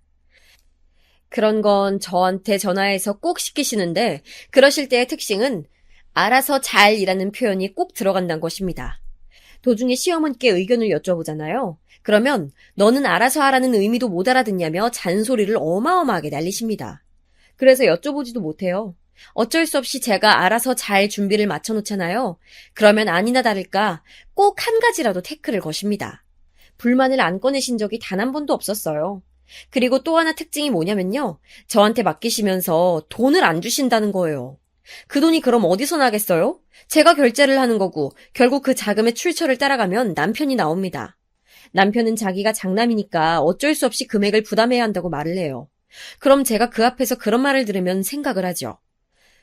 그런 건 저한테 전화해서 꼭 시키시는데 그러실 때의 특징은 알아서 잘이라는 표현이 꼭 들어간다는 것입니다. 도중에 시어머니께 의견을 여쭤보잖아요. 그러면 너는 알아서 하라는 의미도 못 알아듣냐며 잔소리를 어마어마하게 날리십니다. 그래서 여쭤보지도 못해요. 어쩔 수 없이 제가 알아서 잘 준비를 맞춰놓잖아요. 그러면 아니나 다를까 꼭 한 가지라도 태클을 거십니다. 불만을 안 꺼내신 적이 단 한 번도 없었어요. 그리고 또 하나 특징이 뭐냐면요. 저한테 맡기시면서 돈을 안 주신다는 거예요. 그 돈이 그럼 어디서 나겠어요? 제가 결제를 하는 거고 결국 그 자금의 출처를 따라가면 남편이 나옵니다. 남편은 자기가 장남이니까 어쩔 수 없이 금액을 부담해야 한다고 말을 해요. 그럼 제가 그 앞에서 그런 말을 들으면 생각을 하죠.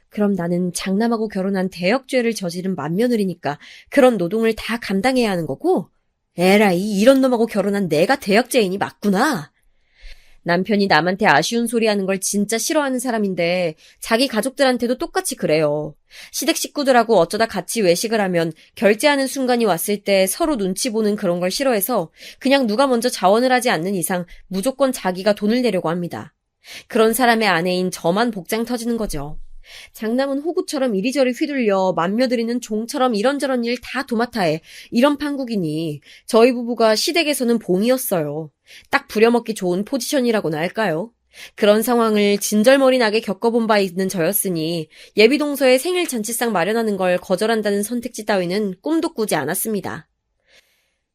그럼 나는 장남하고 결혼한 대역죄를 저지른 맏며느리니까 그런 노동을 다 감당해야 하는 거고? 에라이, 이런 놈하고 결혼한 내가 대역죄인이 맞구나. 남편이 남한테 아쉬운 소리 하는 걸 진짜 싫어하는 사람인데 자기 가족들한테도 똑같이 그래요. 시댁 식구들하고 어쩌다 같이 외식을 하면 결제하는 순간이 왔을 때 서로 눈치 보는 그런 걸 싫어해서 그냥 누가 먼저 자원을 하지 않는 이상 무조건 자기가 돈을 내려고 합니다. 그런 사람의 아내인 저만 복장 터지는 거죠. 장남은 호구처럼 이리저리 휘둘려 맏며느리는 종처럼 이런저런 일 다 도맡아 해. 이런 판국이니 저희 부부가 시댁에서는 봉이었어요. 딱 부려먹기 좋은 포지션이라고나 할까요? 그런 상황을 진절머리 나게 겪어본 바 있는 저였으니 예비동서에 생일 잔치상 마련하는 걸 거절한다는 선택지 따위는 꿈도 꾸지 않았습니다.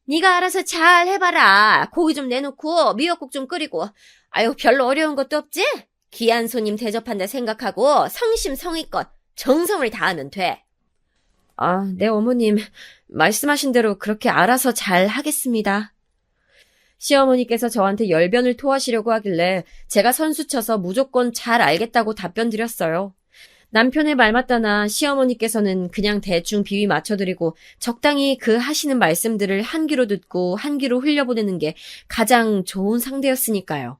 네가 알아서 잘 해봐라. 고기 좀 내놓고 미역국 좀 끓이고. 아유, 별로 어려운 것도 없지? 귀한 손님 대접한다 생각하고 성심성의껏 정성을 다하면 돼. 아, 네 어머님. 말씀하신 대로 그렇게 알아서 잘 하겠습니다. 시어머니께서 저한테 열변을 토하시려고 하길래 제가 선수쳐서 무조건 잘 알겠다고 답변 드렸어요. 남편의 말 맞다나 시어머니께서는 그냥 대충 비위 맞춰드리고 적당히 그 하시는 말씀들을 한 귀로 듣고 한 귀로 흘려보내는 게 가장 좋은 상대였으니까요.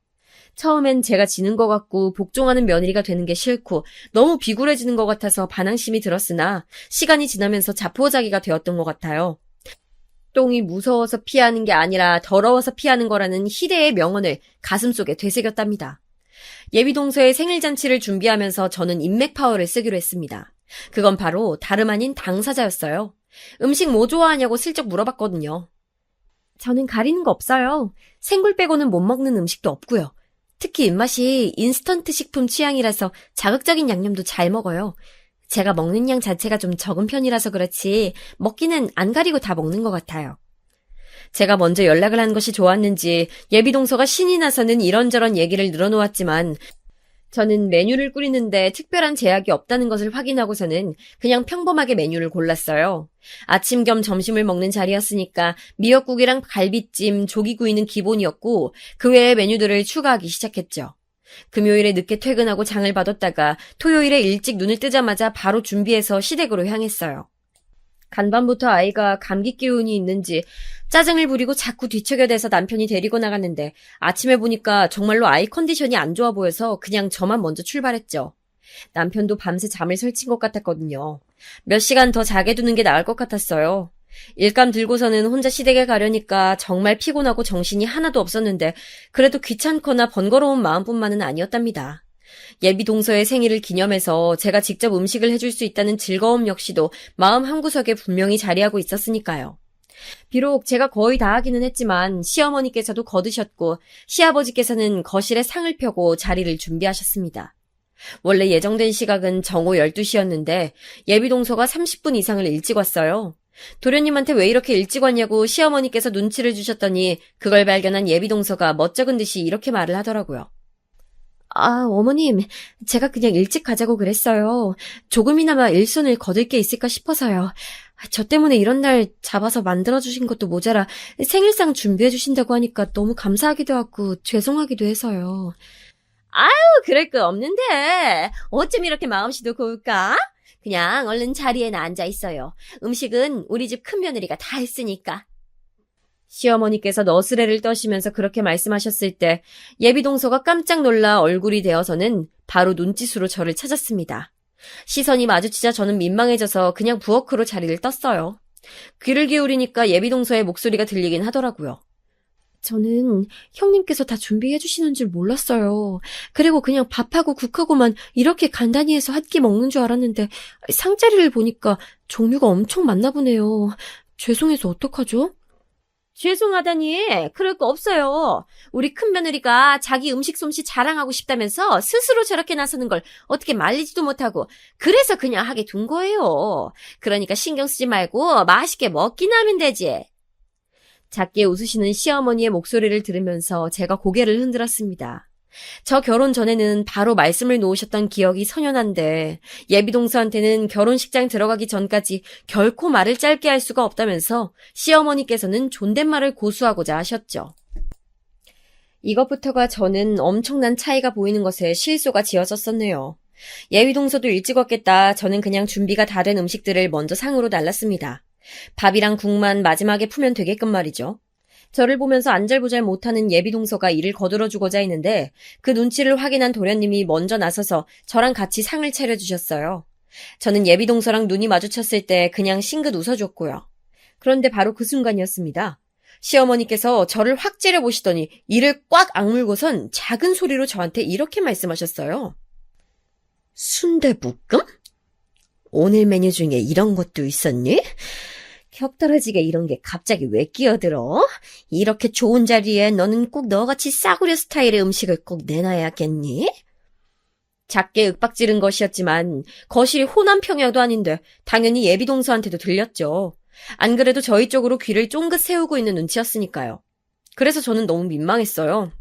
처음엔 제가 지는 것 같고 복종하는 며느리가 되는 게 싫고 너무 비굴해지는 것 같아서 반항심이 들었으나 시간이 지나면서 자포자기가 되었던 것 같아요. 똥이 무서워서 피하는 게 아니라 더러워서 피하는 거라는 희대의 명언을 가슴속에 되새겼답니다. 예비동서의 생일잔치를 준비하면서 저는 인맥 파워를 쓰기로 했습니다. 그건 바로 다름 아닌 당사자였어요. 음식 뭐 좋아하냐고 슬쩍 물어봤거든요. 저는 가리는 거 없어요. 생굴 빼고는 못 먹는 음식도 없고요. 특히 입맛이 인스턴트 식품 취향이라서 자극적인 양념도 잘 먹어요. 제가 먹는 양 자체가 좀 적은 편이라서 그렇지 먹기는 안 가리고 다 먹는 것 같아요. 제가 먼저 연락을 한 것이 좋았는지 예비동서가 신이 나서는 이런저런 얘기를 늘어놓았지만 저는 메뉴를 꾸리는데 특별한 제약이 없다는 것을 확인하고서는 그냥 평범하게 메뉴를 골랐어요. 아침 겸 점심을 먹는 자리였으니까 미역국이랑 갈비찜, 조기구이는 기본이었고 그 외의 메뉴들을 추가하기 시작했죠. 금요일에 늦게 퇴근하고 장을 봐뒀다가 토요일에 일찍 눈을 뜨자마자 바로 준비해서 시댁으로 향했어요. 간밤부터 아이가 감기 기운이 있는지 짜증을 부리고 자꾸 뒤척여대서 남편이 데리고 나갔는데 아침에 보니까 정말로 아이 컨디션이 안 좋아 보여서 그냥 저만 먼저 출발했죠. 남편도 밤새 잠을 설친 것 같았거든요. 몇 시간 더 자게 두는 게 나을 것 같았어요. 일감 들고서는 혼자 시댁에 가려니까 정말 피곤하고 정신이 하나도 없었는데 그래도 귀찮거나 번거로운 마음뿐만은 아니었답니다. 예비동서의 생일을 기념해서 제가 직접 음식을 해줄 수 있다는 즐거움 역시도 마음 한구석에 분명히 자리하고 있었으니까요. 비록 제가 거의 다 하기는 했지만 시어머니께서도 거드셨고 시아버지께서는 거실에 상을 펴고 자리를 준비하셨습니다. 원래 예정된 시각은 정오 12시였는데 예비동서가 30분 이상을 일찍 왔어요. 도련님한테 왜 이렇게 일찍 왔냐고 시어머니께서 눈치를 주셨더니 그걸 발견한 예비동서가 멋쩍은 듯이 이렇게 말을 하더라고요. 아, 어머님, 제가 그냥 일찍 가자고 그랬어요. 조금이나마 일손을 거둘 게 있을까 싶어서요. 저 때문에 이런 날 잡아서 만들어주신 것도 모자라 생일상 준비해주신다고 하니까 너무 감사하기도 하고 죄송하기도 해서요. 아유, 그럴 거 없는데 어쩜 이렇게 마음씨도 고울까? 그냥 얼른 자리에나 앉아 있어요. 음식은 우리 집 큰며느리가 다 했으니까. 시어머니께서 너스레를 떠시면서 그렇게 말씀하셨을 때 예비동서가 깜짝 놀라 얼굴이 되어서는 바로 눈짓으로 저를 찾았습니다. 시선이 마주치자 저는 민망해져서 그냥 부엌으로 자리를 떴어요. 귀를 기울이니까 예비동서의 목소리가 들리긴 하더라고요. 저는 형님께서 다 준비해 주시는 줄 몰랐어요. 그리고 그냥 밥하고 국하고만 이렇게 간단히 해서 한 끼 먹는 줄 알았는데 상자리를 보니까 종류가 엄청 많나 보네요. 죄송해서 어떡하죠? 죄송하다니, 그럴 거 없어요. 우리 큰며느리가 자기 음식 솜씨 자랑하고 싶다면서 스스로 저렇게 나서는 걸 어떻게 말리지도 못하고 그래서 그냥 하게 둔 거예요. 그러니까 신경 쓰지 말고 맛있게 먹기나 하면 되지. 작게 웃으시는 시어머니의 목소리를 들으면서 제가 고개를 흔들었습니다. 저 결혼 전에는 바로 말씀을 놓으셨던 기억이 선연한데 예비동서한테는 결혼식장 들어가기 전까지 결코 말을 짧게 할 수가 없다면서 시어머니께서는 존댓말을 고수하고자 하셨죠. 이것부터가 저는 엄청난 차이가 보이는 것에 실소가 지어졌었네요. 예비동서도 일찍 왔겠다. 저는 그냥 준비가 다 된 음식들을 먼저 상으로 날랐습니다. 밥이랑 국만 마지막에 푸면 되게끔 말이죠. 저를 보면서 안절부절 못하는 예비동서가 일을 거들어주고자 했는데 그 눈치를 확인한 도련님이 먼저 나서서 저랑 같이 상을 차려주셨어요. 저는 예비동서랑 눈이 마주쳤을 때 그냥 싱긋 웃어줬고요. 그런데 바로 그 순간이었습니다. 시어머니께서 저를 확 째려보시더니 이를 꽉 악물고선 작은 소리로 저한테 이렇게 말씀하셨어요. 순대볶음? 오늘 메뉴 중에 이런 것도 있었니? 격떨어지게 이런 게 갑자기 왜 끼어들어? 이렇게 좋은 자리에 너는 꼭 너같이 싸구려 스타일의 음식을 꼭 내놔야겠니? 작게 윽박지른 것이었지만 거실이 호남 평야도 아닌데 당연히 예비동서한테도 들렸죠. 안 그래도 저희 쪽으로 귀를 쫑긋 세우고 있는 눈치였으니까요. 그래서 저는 너무 민망했어요.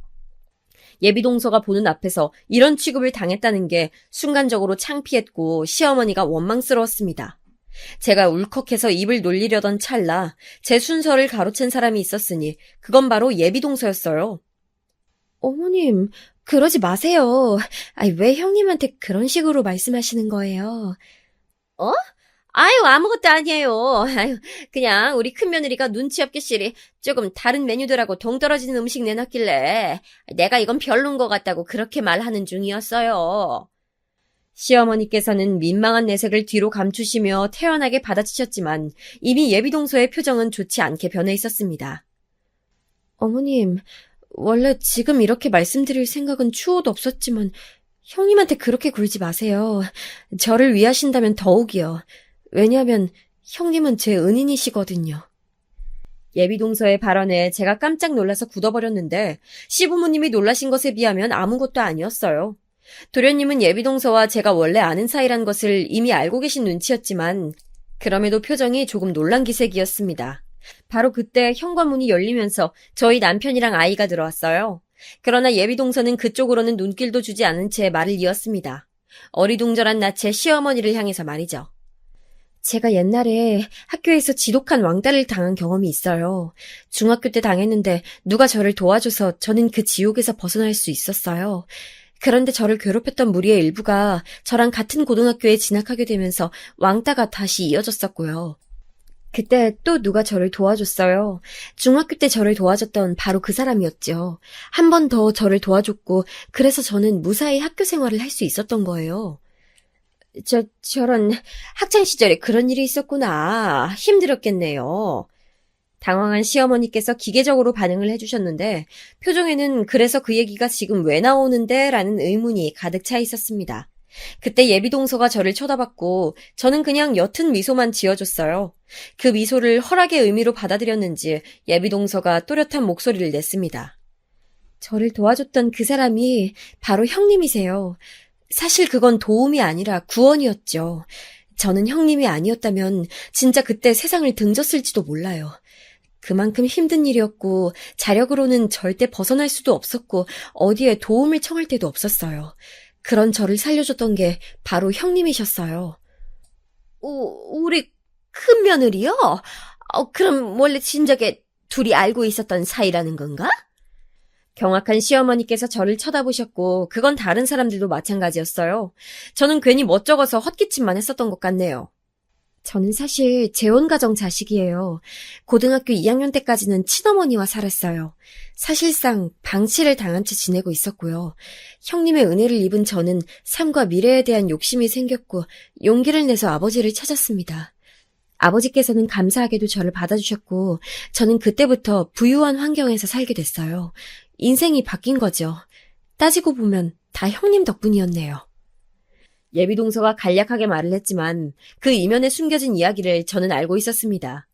예비동서가 보는 앞에서 이런 취급을 당했다는 게 순간적으로 창피했고 시어머니가 원망스러웠습니다. 제가 울컥해서 입을 놀리려던 찰나 제 순서를 가로챈 사람이 있었으니 그건 바로 예비동서였어요. 어머님, 그러지 마세요. 왜 형님한테 그런 식으로 말씀하시는 거예요? 어? 아무것도 아니에요. 그냥 우리 큰며느리가 눈치 없게 시리 조금 다른 메뉴들하고 동떨어지는 음식 내놨길래 내가 이건 별론 것 같다고 그렇게 말하는 중이었어요. 시어머니께서는 민망한 내색을 뒤로 감추시며 태연하게 받아치셨지만 이미 예비동서의 표정은 좋지 않게 변해 있었습니다. 어머님, 원래 지금 이렇게 말씀드릴 생각은 추호도 없었지만 형님한테 그렇게 굴지 마세요. 저를 위하신다면 더욱이요. 왜냐하면 형님은 제 은인이시거든요. 예비동서의 발언에 제가 깜짝 놀라서 굳어버렸는데 시부모님이 놀라신 것에 비하면 아무것도 아니었어요. 도련님은 예비동서와 제가 원래 아는 사이란 것을 이미 알고 계신 눈치였지만 그럼에도 표정이 조금 놀란 기색이었습니다. 바로 그때 현관문이 열리면서 저희 남편이랑 아이가 들어왔어요. 그러나 예비동서는 그쪽으로는 눈길도 주지 않은 채 말을 이었습니다. 어리둥절한 낯에 시어머니를 향해서 말이죠. 제가 옛날에 학교에서 지독한 왕따를 당한 경험이 있어요. 중학교 때 당했는데 누가 저를 도와줘서 저는 그 지옥에서 벗어날 수 있었어요. 그런데 저를 괴롭혔던 무리의 일부가 저랑 같은 고등학교에 진학하게 되면서 왕따가 다시 이어졌었고요. 그때 또 누가 저를 도와줬어요. 중학교 때 저를 도와줬던 바로 그 사람이었죠. 한 번 더 저를 도와줬고 그래서 저는 무사히 학교 생활을 할 수 있었던 거예요. 저런 학창시절에 그런 일이 있었구나. 힘들었겠네요. 당황한 시어머니께서 기계적으로 반응을 해주셨는데 표정에는 그래서 그 얘기가 지금 왜 나오는데? 라는 의문이 가득 차 있었습니다. 그때 예비동서가 저를 쳐다봤고 저는 그냥 옅은 미소만 지어줬어요. 그 미소를 허락의 의미로 받아들였는지 예비동서가 또렷한 목소리를 냈습니다. 저를 도와줬던 그 사람이 바로 형님이세요. 사실 그건 도움이 아니라 구원이었죠. 저는 형님이 아니었다면 진짜 그때 세상을 등졌을지도 몰라요. 그만큼 힘든 일이었고 자력으로는 절대 벗어날 수도 없었고 어디에 도움을 청할 데도 없었어요. 그런 저를 살려줬던 게 바로 형님이셨어요. 우리 큰며느리요? 그럼 원래 진작에 둘이 알고 있었던 사이라는 건가? 경악한 시어머니께서 저를 쳐다보셨고 그건 다른 사람들도 마찬가지였어요. 저는 괜히 멋쩍어서 헛기침만 했었던 것 같네요. 저는 사실 재혼가정 자식이에요. 고등학교 2학년 때까지는 친어머니와 살았어요. 사실상 방치를 당한 채 지내고 있었고요. 형님의 은혜를 입은 저는 삶과 미래에 대한 욕심이 생겼고 용기를 내서 아버지를 찾았습니다. 아버지께서는 감사하게도 저를 받아주셨고 저는 그때부터 부유한 환경에서 살게 됐어요. 인생이 바뀐 거죠. 따지고 보면 다 형님 덕분이었네요. 예비동서가 간략하게 말을 했지만 그 이면에 숨겨진 이야기를 저는 알고 있었습니다.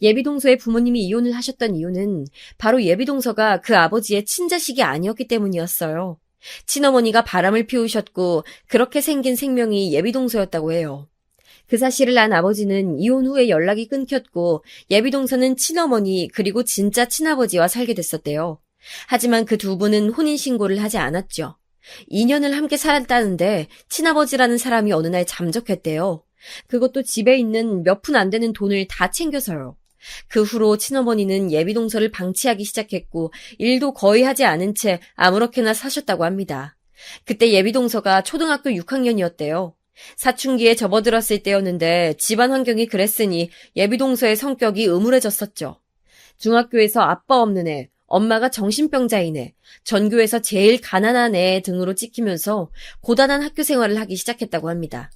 예비동서의 부모님이 이혼을 하셨던 이유는 바로 예비동서가 그 아버지의 친자식이 아니었기 때문이었어요. 친어머니가 바람을 피우셨고 그렇게 생긴 생명이 예비동서였다고 해요. 그 사실을 안 아버지는 이혼 후에 연락이 끊겼고 예비동서는 친어머니 그리고 진짜 친아버지와 살게 됐었대요. 하지만 그 두 분은 혼인신고를 하지 않았죠. 2년을 함께 살았다는데 친아버지라는 사람이 어느 날 잠적했대요. 그것도 집에 있는 몇 푼 안 되는 돈을 다 챙겨서요. 그 후로 친어머니는 예비동서를 방치하기 시작했고 일도 거의 하지 않은 채 아무렇게나 사셨다고 합니다. 그때 예비동서가 초등학교 6학년이었대요. 사춘기에 접어들었을 때였는데 집안 환경이 그랬으니 예비동서의 성격이 음울해졌었죠. 중학교에서 아빠 없는 애, 엄마가 정신병자인 애, 전교에서 제일 가난한 애 등으로 찍히면서 고단한 학교 생활을 하기 시작했다고 합니다.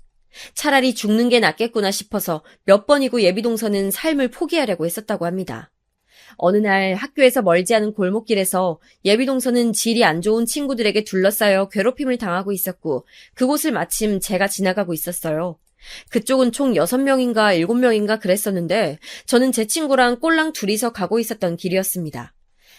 차라리 죽는 게 낫겠구나 싶어서 몇 번이고 예비동서는 삶을 포기하려고 했었다고 합니다. 어느 날 학교에서 멀지 않은 골목길에서 예비동서는 질이 안 좋은 친구들에게 둘러싸여 괴롭힘을 당하고 있었고 그곳을 마침 제가 지나가고 있었어요. 그쪽은 총 6명인가 7명인가 그랬었는데 저는 제 친구랑 꼴랑 둘이서 가고 있었던 길이었습니다.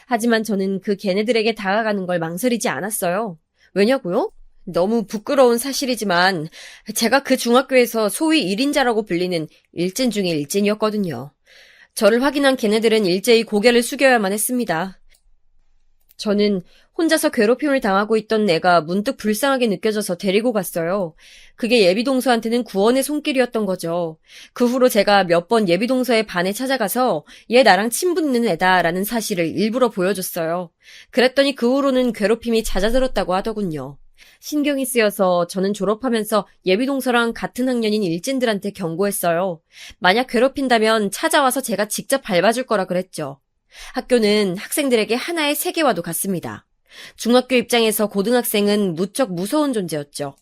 하지만 저는 그 걔네들에게 다가가는 걸 망설이지 않았어요. 왜냐고요? 너무 부끄러운 사실이지만 제가 그 중학교에서 소위 1인자라고 불리는 일진 중에 일진이었거든요. 저를 확인한 걔네들은 일제히 고개를 숙여야만 했습니다. 저는 혼자서 괴롭힘을 당하고 있던 애가 문득 불쌍하게 느껴져서 데리고 갔어요. 그게 예비동서한테는 구원의 손길이었던 거죠. 그 후로 제가 몇 번 예비동서의 반에 찾아가서 얘 나랑 친분 있는 애다라는 사실을 일부러 보여줬어요. 그랬더니 그 후로는 괴롭힘이 잦아들었다고 하더군요. 신경이 쓰여서 저는 졸업하면서 예비동서랑 같은 학년인 일진들한테 경고했어요. 만약 괴롭힌다면 찾아와서 제가 직접 밟아줄 거라 그랬죠. 학교는 학생들에게 하나의 세계와도 같습니다. 중학교 입장에서 고등학생은 무척 무서운 존재였죠.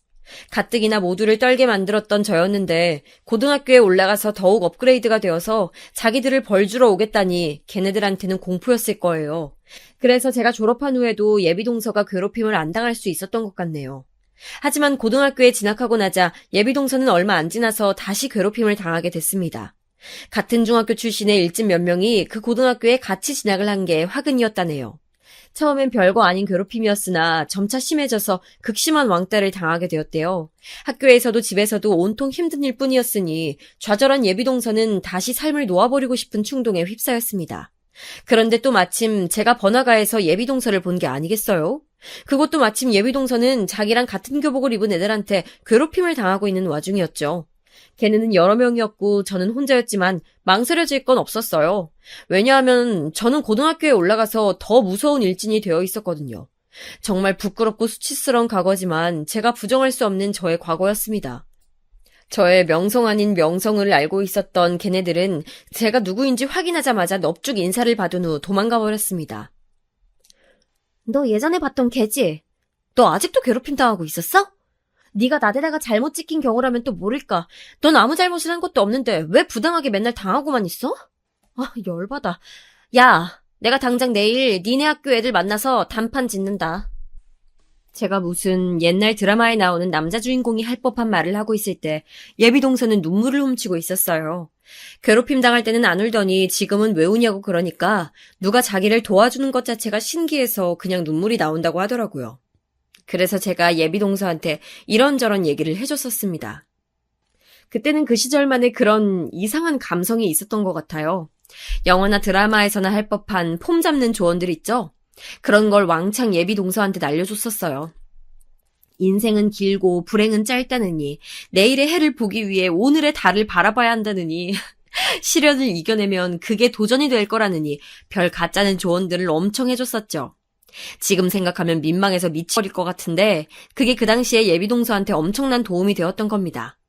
가뜩이나 모두를 떨게 만들었던 저였는데 고등학교에 올라가서 더욱 업그레이드가 되어서 자기들을 벌주러 오겠다니 걔네들한테는 공포였을 거예요. 그래서 제가 졸업한 후에도 예비동서가 괴롭힘을 안 당할 수 있었던 것 같네요. 하지만 고등학교에 진학하고 나자 예비동서는 얼마 안 지나서 다시 괴롭힘을 당하게 됐습니다. 같은 중학교 출신의 일진 몇 명이 그 고등학교에 같이 진학을 한 게 화근이었다네요. 처음엔 별거 아닌 괴롭힘이었으나 점차 심해져서 극심한 왕따를 당하게 되었대요. 학교에서도 집에서도 온통 힘든 일뿐이었으니 좌절한 예비동서는 다시 삶을 놓아버리고 싶은 충동에 휩싸였습니다. 그런데 또 마침 제가 번화가에서 예비동서를 본 게 아니겠어요? 그것도 마침 예비동서는 자기랑 같은 교복을 입은 애들한테 괴롭힘을 당하고 있는 와중이었죠. 걔네는 여러 명이었고 저는 혼자였지만 망설여질 건 없었어요. 왜냐하면 저는 고등학교에 올라가서 더 무서운 일진이 되어 있었거든요. 정말 부끄럽고 수치스러운 과거지만 제가 부정할 수 없는 저의 과거였습니다. 저의 명성 아닌 명성을 알고 있었던 걔네들은 제가 누구인지 확인하자마자 넙죽 인사를 받은 후 도망가 버렸습니다. 너 예전에 봤던 걔지? 너 아직도 괴롭힘 당하고 있었어? 네가 나대다가 잘못 찍힌 경우라면 또 모를까. 넌 아무 잘못을 한 것도 없는데 왜 부당하게 맨날 당하고만 있어? 아, 열받아. 야, 내가 당장 내일 니네 학교 애들 만나서 단판 짓는다. 제가 무슨 옛날 드라마에 나오는 남자 주인공이 할 법한 말을 하고 있을 때 예비동서는 눈물을 훔치고 있었어요. 괴롭힘 당할 때는 안 울더니 지금은 왜 우냐고 그러니까 누가 자기를 도와주는 것 자체가 신기해서 그냥 눈물이 나온다고 하더라고요. 그래서 제가 예비동서한테 이런저런 얘기를 해줬었습니다. 그때는 그 시절만의 그런 이상한 감성이 있었던 것 같아요. 영화나 드라마에서나 할 법한 폼 잡는 조언들 있죠? 그런 걸 왕창 예비동서한테 날려줬었어요. 인생은 길고 불행은 짧다느니 내일의 해를 보기 위해 오늘의 달을 바라봐야 한다느니 시련을 이겨내면 그게 도전이 될 거라느니 별 가짜는 조언들을 엄청 해줬었죠. 지금 생각하면 민망해서 미쳐버릴 것 같은데 그게 그 당시에 예비동서한테 엄청난 도움이 되었던 겁니다.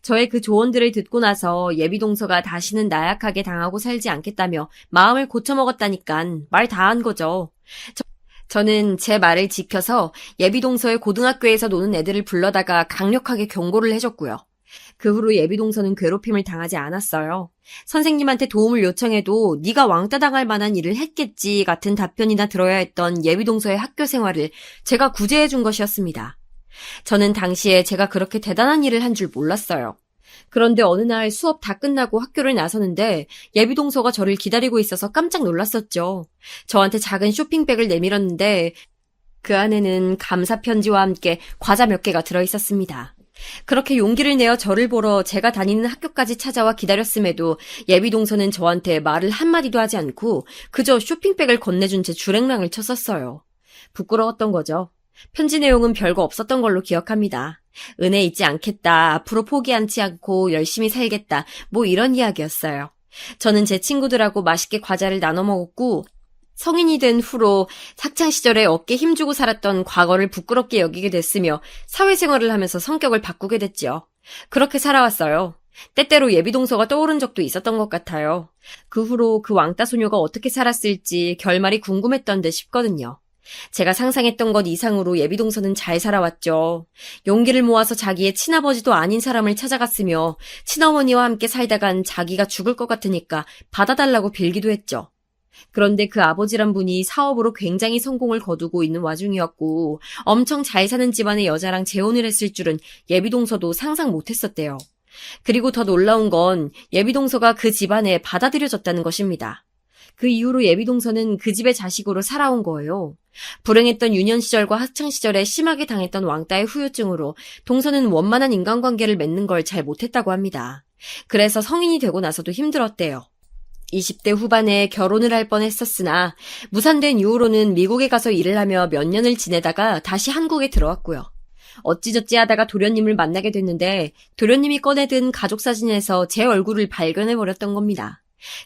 저의 그 조언들을 듣고 나서 예비동서가 다시는 나약하게 당하고 살지 않겠다며 마음을 고쳐먹었다니깐 말 다 한 거죠. 저는 제 말을 지켜서 예비동서의 고등학교에서 노는 애들을 불러다가 강력하게 경고를 해줬고요. 그 후로 예비동서는 괴롭힘을 당하지 않았어요. 선생님한테 도움을 요청해도 네가 왕따 당할 만한 일을 했겠지 같은 답변이나 들어야 했던 예비동서의 학교 생활을 제가 구제해준 것이었습니다. 저는 당시에 제가 그렇게 대단한 일을 한 줄 몰랐어요. 그런데 어느 날 수업 다 끝나고 학교를 나서는데 예비동서가 저를 기다리고 있어서 깜짝 놀랐었죠. 저한테 작은 쇼핑백을 내밀었는데 그 안에는 감사 편지와 함께 과자 몇 개가 들어있었습니다. 그렇게 용기를 내어 저를 보러 제가 다니는 학교까지 찾아와 기다렸음에도 예비동서는 저한테 말을 한마디도 하지 않고 그저 쇼핑백을 건네준 채 줄행랑을 쳤었어요. 부끄러웠던 거죠. 편지 내용은 별거 없었던 걸로 기억합니다. 은혜 잊지 않겠다, 앞으로 포기하지 않고 열심히 살겠다, 뭐 이런 이야기였어요. 저는 제 친구들하고 맛있게 과자를 나눠 먹었고 성인이 된 후로 학창시절에 어깨 힘주고 살았던 과거를 부끄럽게 여기게 됐으며 사회생활을 하면서 성격을 바꾸게 됐지요. 그렇게 살아왔어요. 때때로 예비동서가 떠오른 적도 있었던 것 같아요. 그 후로 그 왕따 소녀가 어떻게 살았을지 결말이 궁금했던 듯 싶거든요. 제가 상상했던 것 이상으로 예비동서는 잘 살아왔죠. 용기를 모아서 자기의 친아버지도 아닌 사람을 찾아갔으며 친어머니와 함께 살다간 자기가 죽을 것 같으니까 받아달라고 빌기도 했죠. 그런데 그 아버지란 분이 사업으로 굉장히 성공을 거두고 있는 와중이었고 엄청 잘 사는 집안의 여자랑 재혼을 했을 줄은 예비동서도 상상 못했었대요. 그리고 더 놀라운 건 예비동서가 그 집안에 받아들여졌다는 것입니다. 그 이후로 예비동서는 그 집의 자식으로 살아온 거예요. 불행했던 유년 시절과 학창 시절에 심하게 당했던 왕따의 후유증으로 동서는 원만한 인간관계를 맺는 걸 잘 못했다고 합니다. 그래서 성인이 되고 나서도 힘들었대요. 20대 후반에 결혼을 할 뻔했었으나 무산된 이후로는 미국에 가서 일을 하며 몇 년을 지내다가 다시 한국에 들어왔고요. 어찌저찌 하다가 도련님을 만나게 됐는데 도련님이 꺼내든 가족사진에서 제 얼굴을 발견해버렸던 겁니다.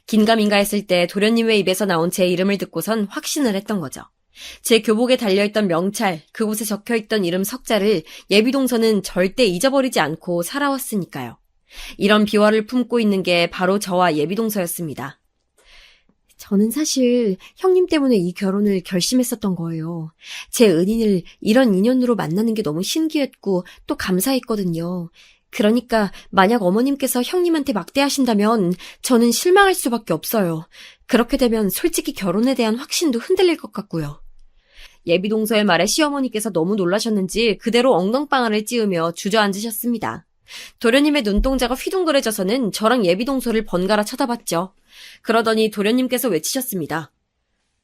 긴가민가 했을 때 도련님의 입에서 나온 제 이름을 듣고선 확신을 했던 거죠. 제 교복에 달려있던 명찰, 그곳에 적혀있던 이름 석자를 예비동서는 절대 잊어버리지 않고 살아왔으니까요. 이런 비화를 품고 있는 게 바로 저와 예비동서였습니다. 저는 사실 형님 때문에 이 결혼을 결심했었던 거예요. 제 은인을 이런 인연으로 만나는 게 너무 신기했고 또 감사했거든요. 그러니까 만약 어머님께서 형님한테 막대하신다면 저는 실망할 수밖에 없어요. 그렇게 되면 솔직히 결혼에 대한 확신도 흔들릴 것 같고요. 예비동서의 말에 시어머니께서 너무 놀라셨는지 그대로 엉덩방아를 찧으며 주저앉으셨습니다. 도련님의 눈동자가 휘둥그레져서는 저랑 예비동서를 번갈아 쳐다봤죠. 그러더니 도련님께서 외치셨습니다.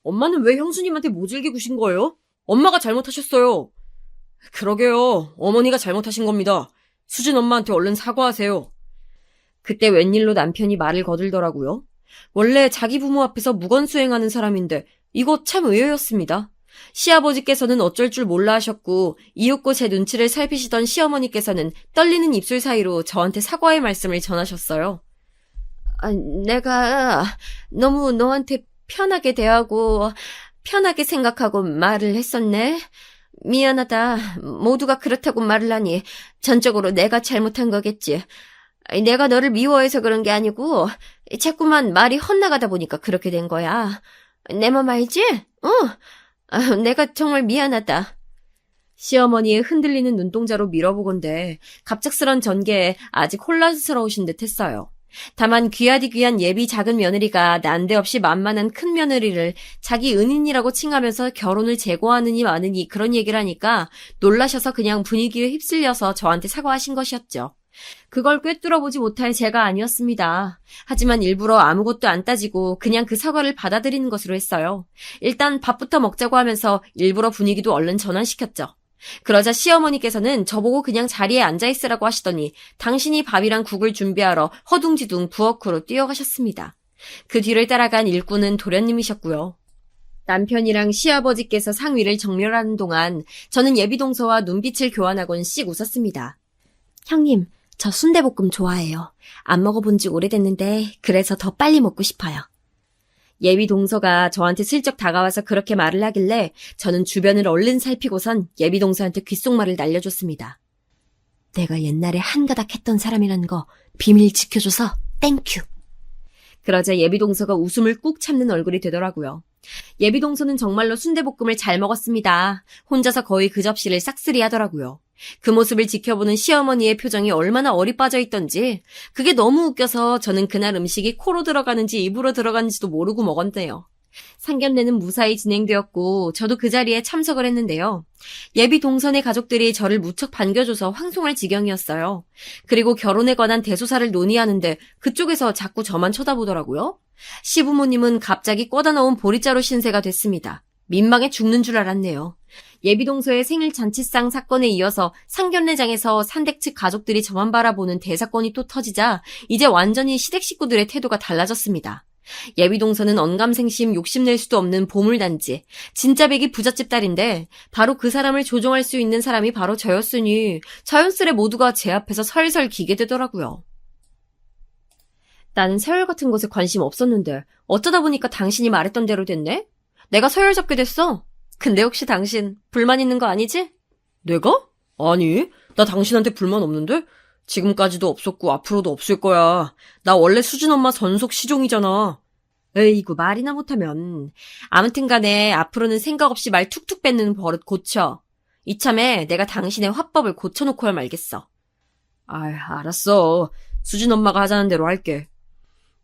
엄마는 왜 형수님한테 모질게 구신 거예요? 엄마가 잘못하셨어요. 그러게요. 어머니가 잘못하신 겁니다. 수진 엄마한테 얼른 사과하세요. 그때 웬일로 남편이 말을 거들더라고요. 원래 자기 부모 앞에서 무건수행하는 사람인데 이거 참 의외였습니다. 시아버지께서는 어쩔 줄 몰라 하셨고 이윽고 제 눈치를 살피시던 시어머니께서는 떨리는 입술 사이로 저한테 사과의 말씀을 전하셨어요. 내가 너무 너한테 편하게 대하고 편하게 생각하고 말을 했었네. 미안하다. 모두가 그렇다고 말을 하니 전적으로 내가 잘못한 거겠지. 내가 너를 미워해서 그런 게 아니고 자꾸만 말이 헛나가다 보니까 그렇게 된 거야. 내 맘 알지? 내가 정말 미안하다. 시어머니의 흔들리는 눈동자로 밀어보건대 갑작스런 전개에 아직 혼란스러우신 듯 했어요. 다만 귀하디 귀한 예비 작은 며느리가 난데없이 만만한 큰 며느리를 자기 은인이라고 칭하면서 결혼을 재고하느니 마느니 그런 얘기를 하니까 놀라셔서 그냥 분위기에 휩쓸려서 저한테 사과하신 것이었죠. 그걸 꿰뚫어보지 못할 제가 아니었습니다. 하지만 일부러 아무것도 안 따지고 그냥 그 사과를 받아들이는 것으로 했어요. 일단 밥부터 먹자고 하면서 일부러 분위기도 얼른 전환시켰죠. 그러자 시어머니께서는 저보고 그냥 자리에 앉아있으라고 하시더니 당신이 밥이랑 국을 준비하러 허둥지둥 부엌으로 뛰어가셨습니다. 그 뒤를 따라간 일꾼은 도련님이셨고요. 남편이랑 시아버지께서 상위를 정렬하는 동안 저는 예비동서와 눈빛을 교환하곤 씩 웃었습니다. 형님, 저 순대볶음 좋아해요. 안 먹어본 지 오래됐는데 그래서 더 빨리 먹고 싶어요. 예비동서가 저한테 슬쩍 다가와서 그렇게 말을 하길래 저는 주변을 얼른 살피고선 예비동서한테 귓속말을 날려줬습니다. 내가 옛날에 한가닥 했던 사람이라는 거 비밀 지켜줘서 땡큐. 그러자 예비동서가 웃음을 꾹 참는 얼굴이 되더라고요. 예비동서는 정말로 순대볶음을 잘 먹었습니다. 혼자서 거의 그 접시를 싹쓸이 하더라고요. 그 모습을 지켜보는 시어머니의 표정이 얼마나 어리 빠져 있던지 그게 너무 웃겨서 저는 그날 음식이 코로 들어가는지 입으로 들어가는지도 모르고 먹었네요. 상견례는 무사히 진행되었고 저도 그 자리에 참석을 했는데요. 예비 동선의 가족들이 저를 무척 반겨줘서 황송할 지경이었어요. 그리고 결혼에 관한 대소사를 논의하는데 그쪽에서 자꾸 저만 쳐다보더라고요. 시부모님은 갑자기 꿔다 넣은 보리자루 신세가 됐습니다. 민망해 죽는 줄 알았네요. 예비동서의 생일 잔치상 사건에 이어서 상견례장에서 산댁 측 가족들이 저만 바라보는 대사건이 또 터지자 이제 완전히 시댁 식구들의 태도가 달라졌습니다. 예비동서는 언감생심 욕심낼 수도 없는 보물단지, 진짜 백이 부잣집 딸인데 바로 그 사람을 조종할 수 있는 사람이 바로 저였으니 자연스레 모두가 제 앞에서 설설 기게 되더라고요. 나는 세월 같은 것에 관심 없었는데 어쩌다 보니까 당신이 말했던 대로 됐네? 내가 서열 잡게 됐어. 근데 혹시 당신 불만 있는 거 아니지? 내가? 아니, 나 당신한테 불만 없는데? 지금까지도 없었고 앞으로도 없을 거야. 나 원래 수진 엄마 전속 시종이잖아. 에이구, 말이나 못하면. 아무튼 간에 앞으로는 생각 없이 말 툭툭 뱉는 버릇 고쳐. 이참에 내가 당신의 화법을 고쳐놓고야 말겠어. 아이, 알았어. 수진 엄마가 하자는 대로 할게.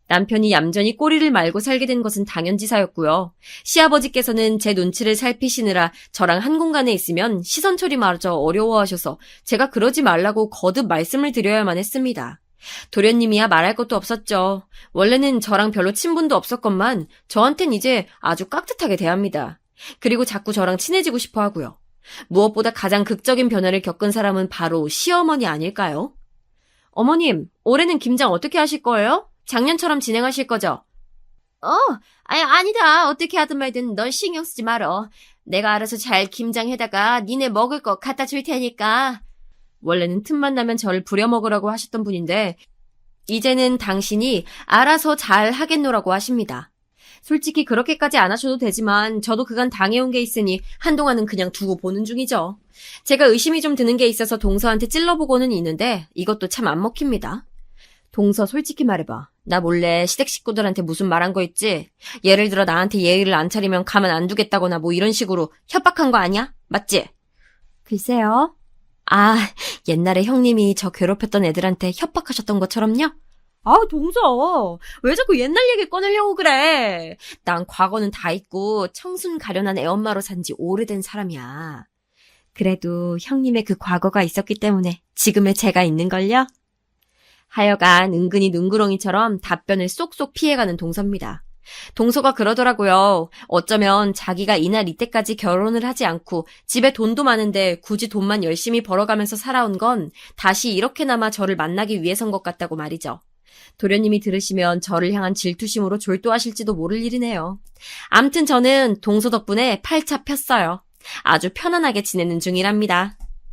남편이 얌전히 꼬리를 말고 살게 된 것은 당연지사였고요. 시아버지께서는 제 눈치를 살피시느라 저랑 한 공간에 있으면 시선 처리마저 어려워하셔서 제가 그러지 말라고 거듭 말씀을 드려야만 했습니다. 도련님이야 말할 것도 없었죠. 원래는 저랑 별로 친분도 없었건만 저한텐 이제 아주 깍듯하게 대합니다. 그리고 자꾸 저랑 친해지고 싶어 하고요. 무엇보다 가장 극적인 변화를 겪은 사람은 바로 시어머니 아닐까요? 어머님, 올해는 김장 어떻게 하실 거예요? 작년처럼 진행하실 거죠? 아니다. 어떻게 하든 말든 넌 신경 쓰지 말어. 내가 알아서 잘 김장해다가 니네 먹을 거 갖다 줄 테니까. 원래는 틈만 나면 저를 부려먹으라고 하셨던 분인데 이제는 당신이 알아서 잘 하겠노라고 하십니다. 솔직히 그렇게까지 안 하셔도 되지만 저도 그간 당해온 게 있으니 한동안은 그냥 두고 보는 중이죠. 제가 의심이 좀 드는 게 있어서 동서한테 찔러보고는 있는데 이것도 참 안 먹힙니다. 동서, 솔직히 말해봐. 나 몰래 시댁 식구들한테 무슨 말한 거 있지? 예를 들어 나한테 예의를 안 차리면 가만 안 두겠다거나 뭐 이런 식으로 협박한 거 아니야? 맞지? 글쎄요. 아, 옛날에 형님이 저 괴롭혔던 애들한테 협박하셨던 것처럼요? 아, 동서. 왜 자꾸 옛날 얘기 꺼내려고 그래? 난 과거는 다 잊고 청순 가련한 애엄마로 산 지 오래된 사람이야. 그래도 형님의 그 과거가 있었기 때문에 지금의 제가 있는걸요? 하여간 은근히 눈구렁이처럼 답변을 쏙쏙 피해가는 동서입니다. 동서가 그러더라고요. 어쩌면 자기가 이날 이때까지 결혼을 하지 않고 집에 돈도 많은데 굳이 돈만 열심히 벌어가면서 살아온 건 다시 이렇게나마 저를 만나기 위해서인 것 같다고 말이죠. 도련님이 들으시면 저를 향한 질투심으로 졸도하실지도 모를 일이네요. 암튼 저는 동서 덕분에 팔자 폈어요. 아주 편안하게 지내는 중이랍니다.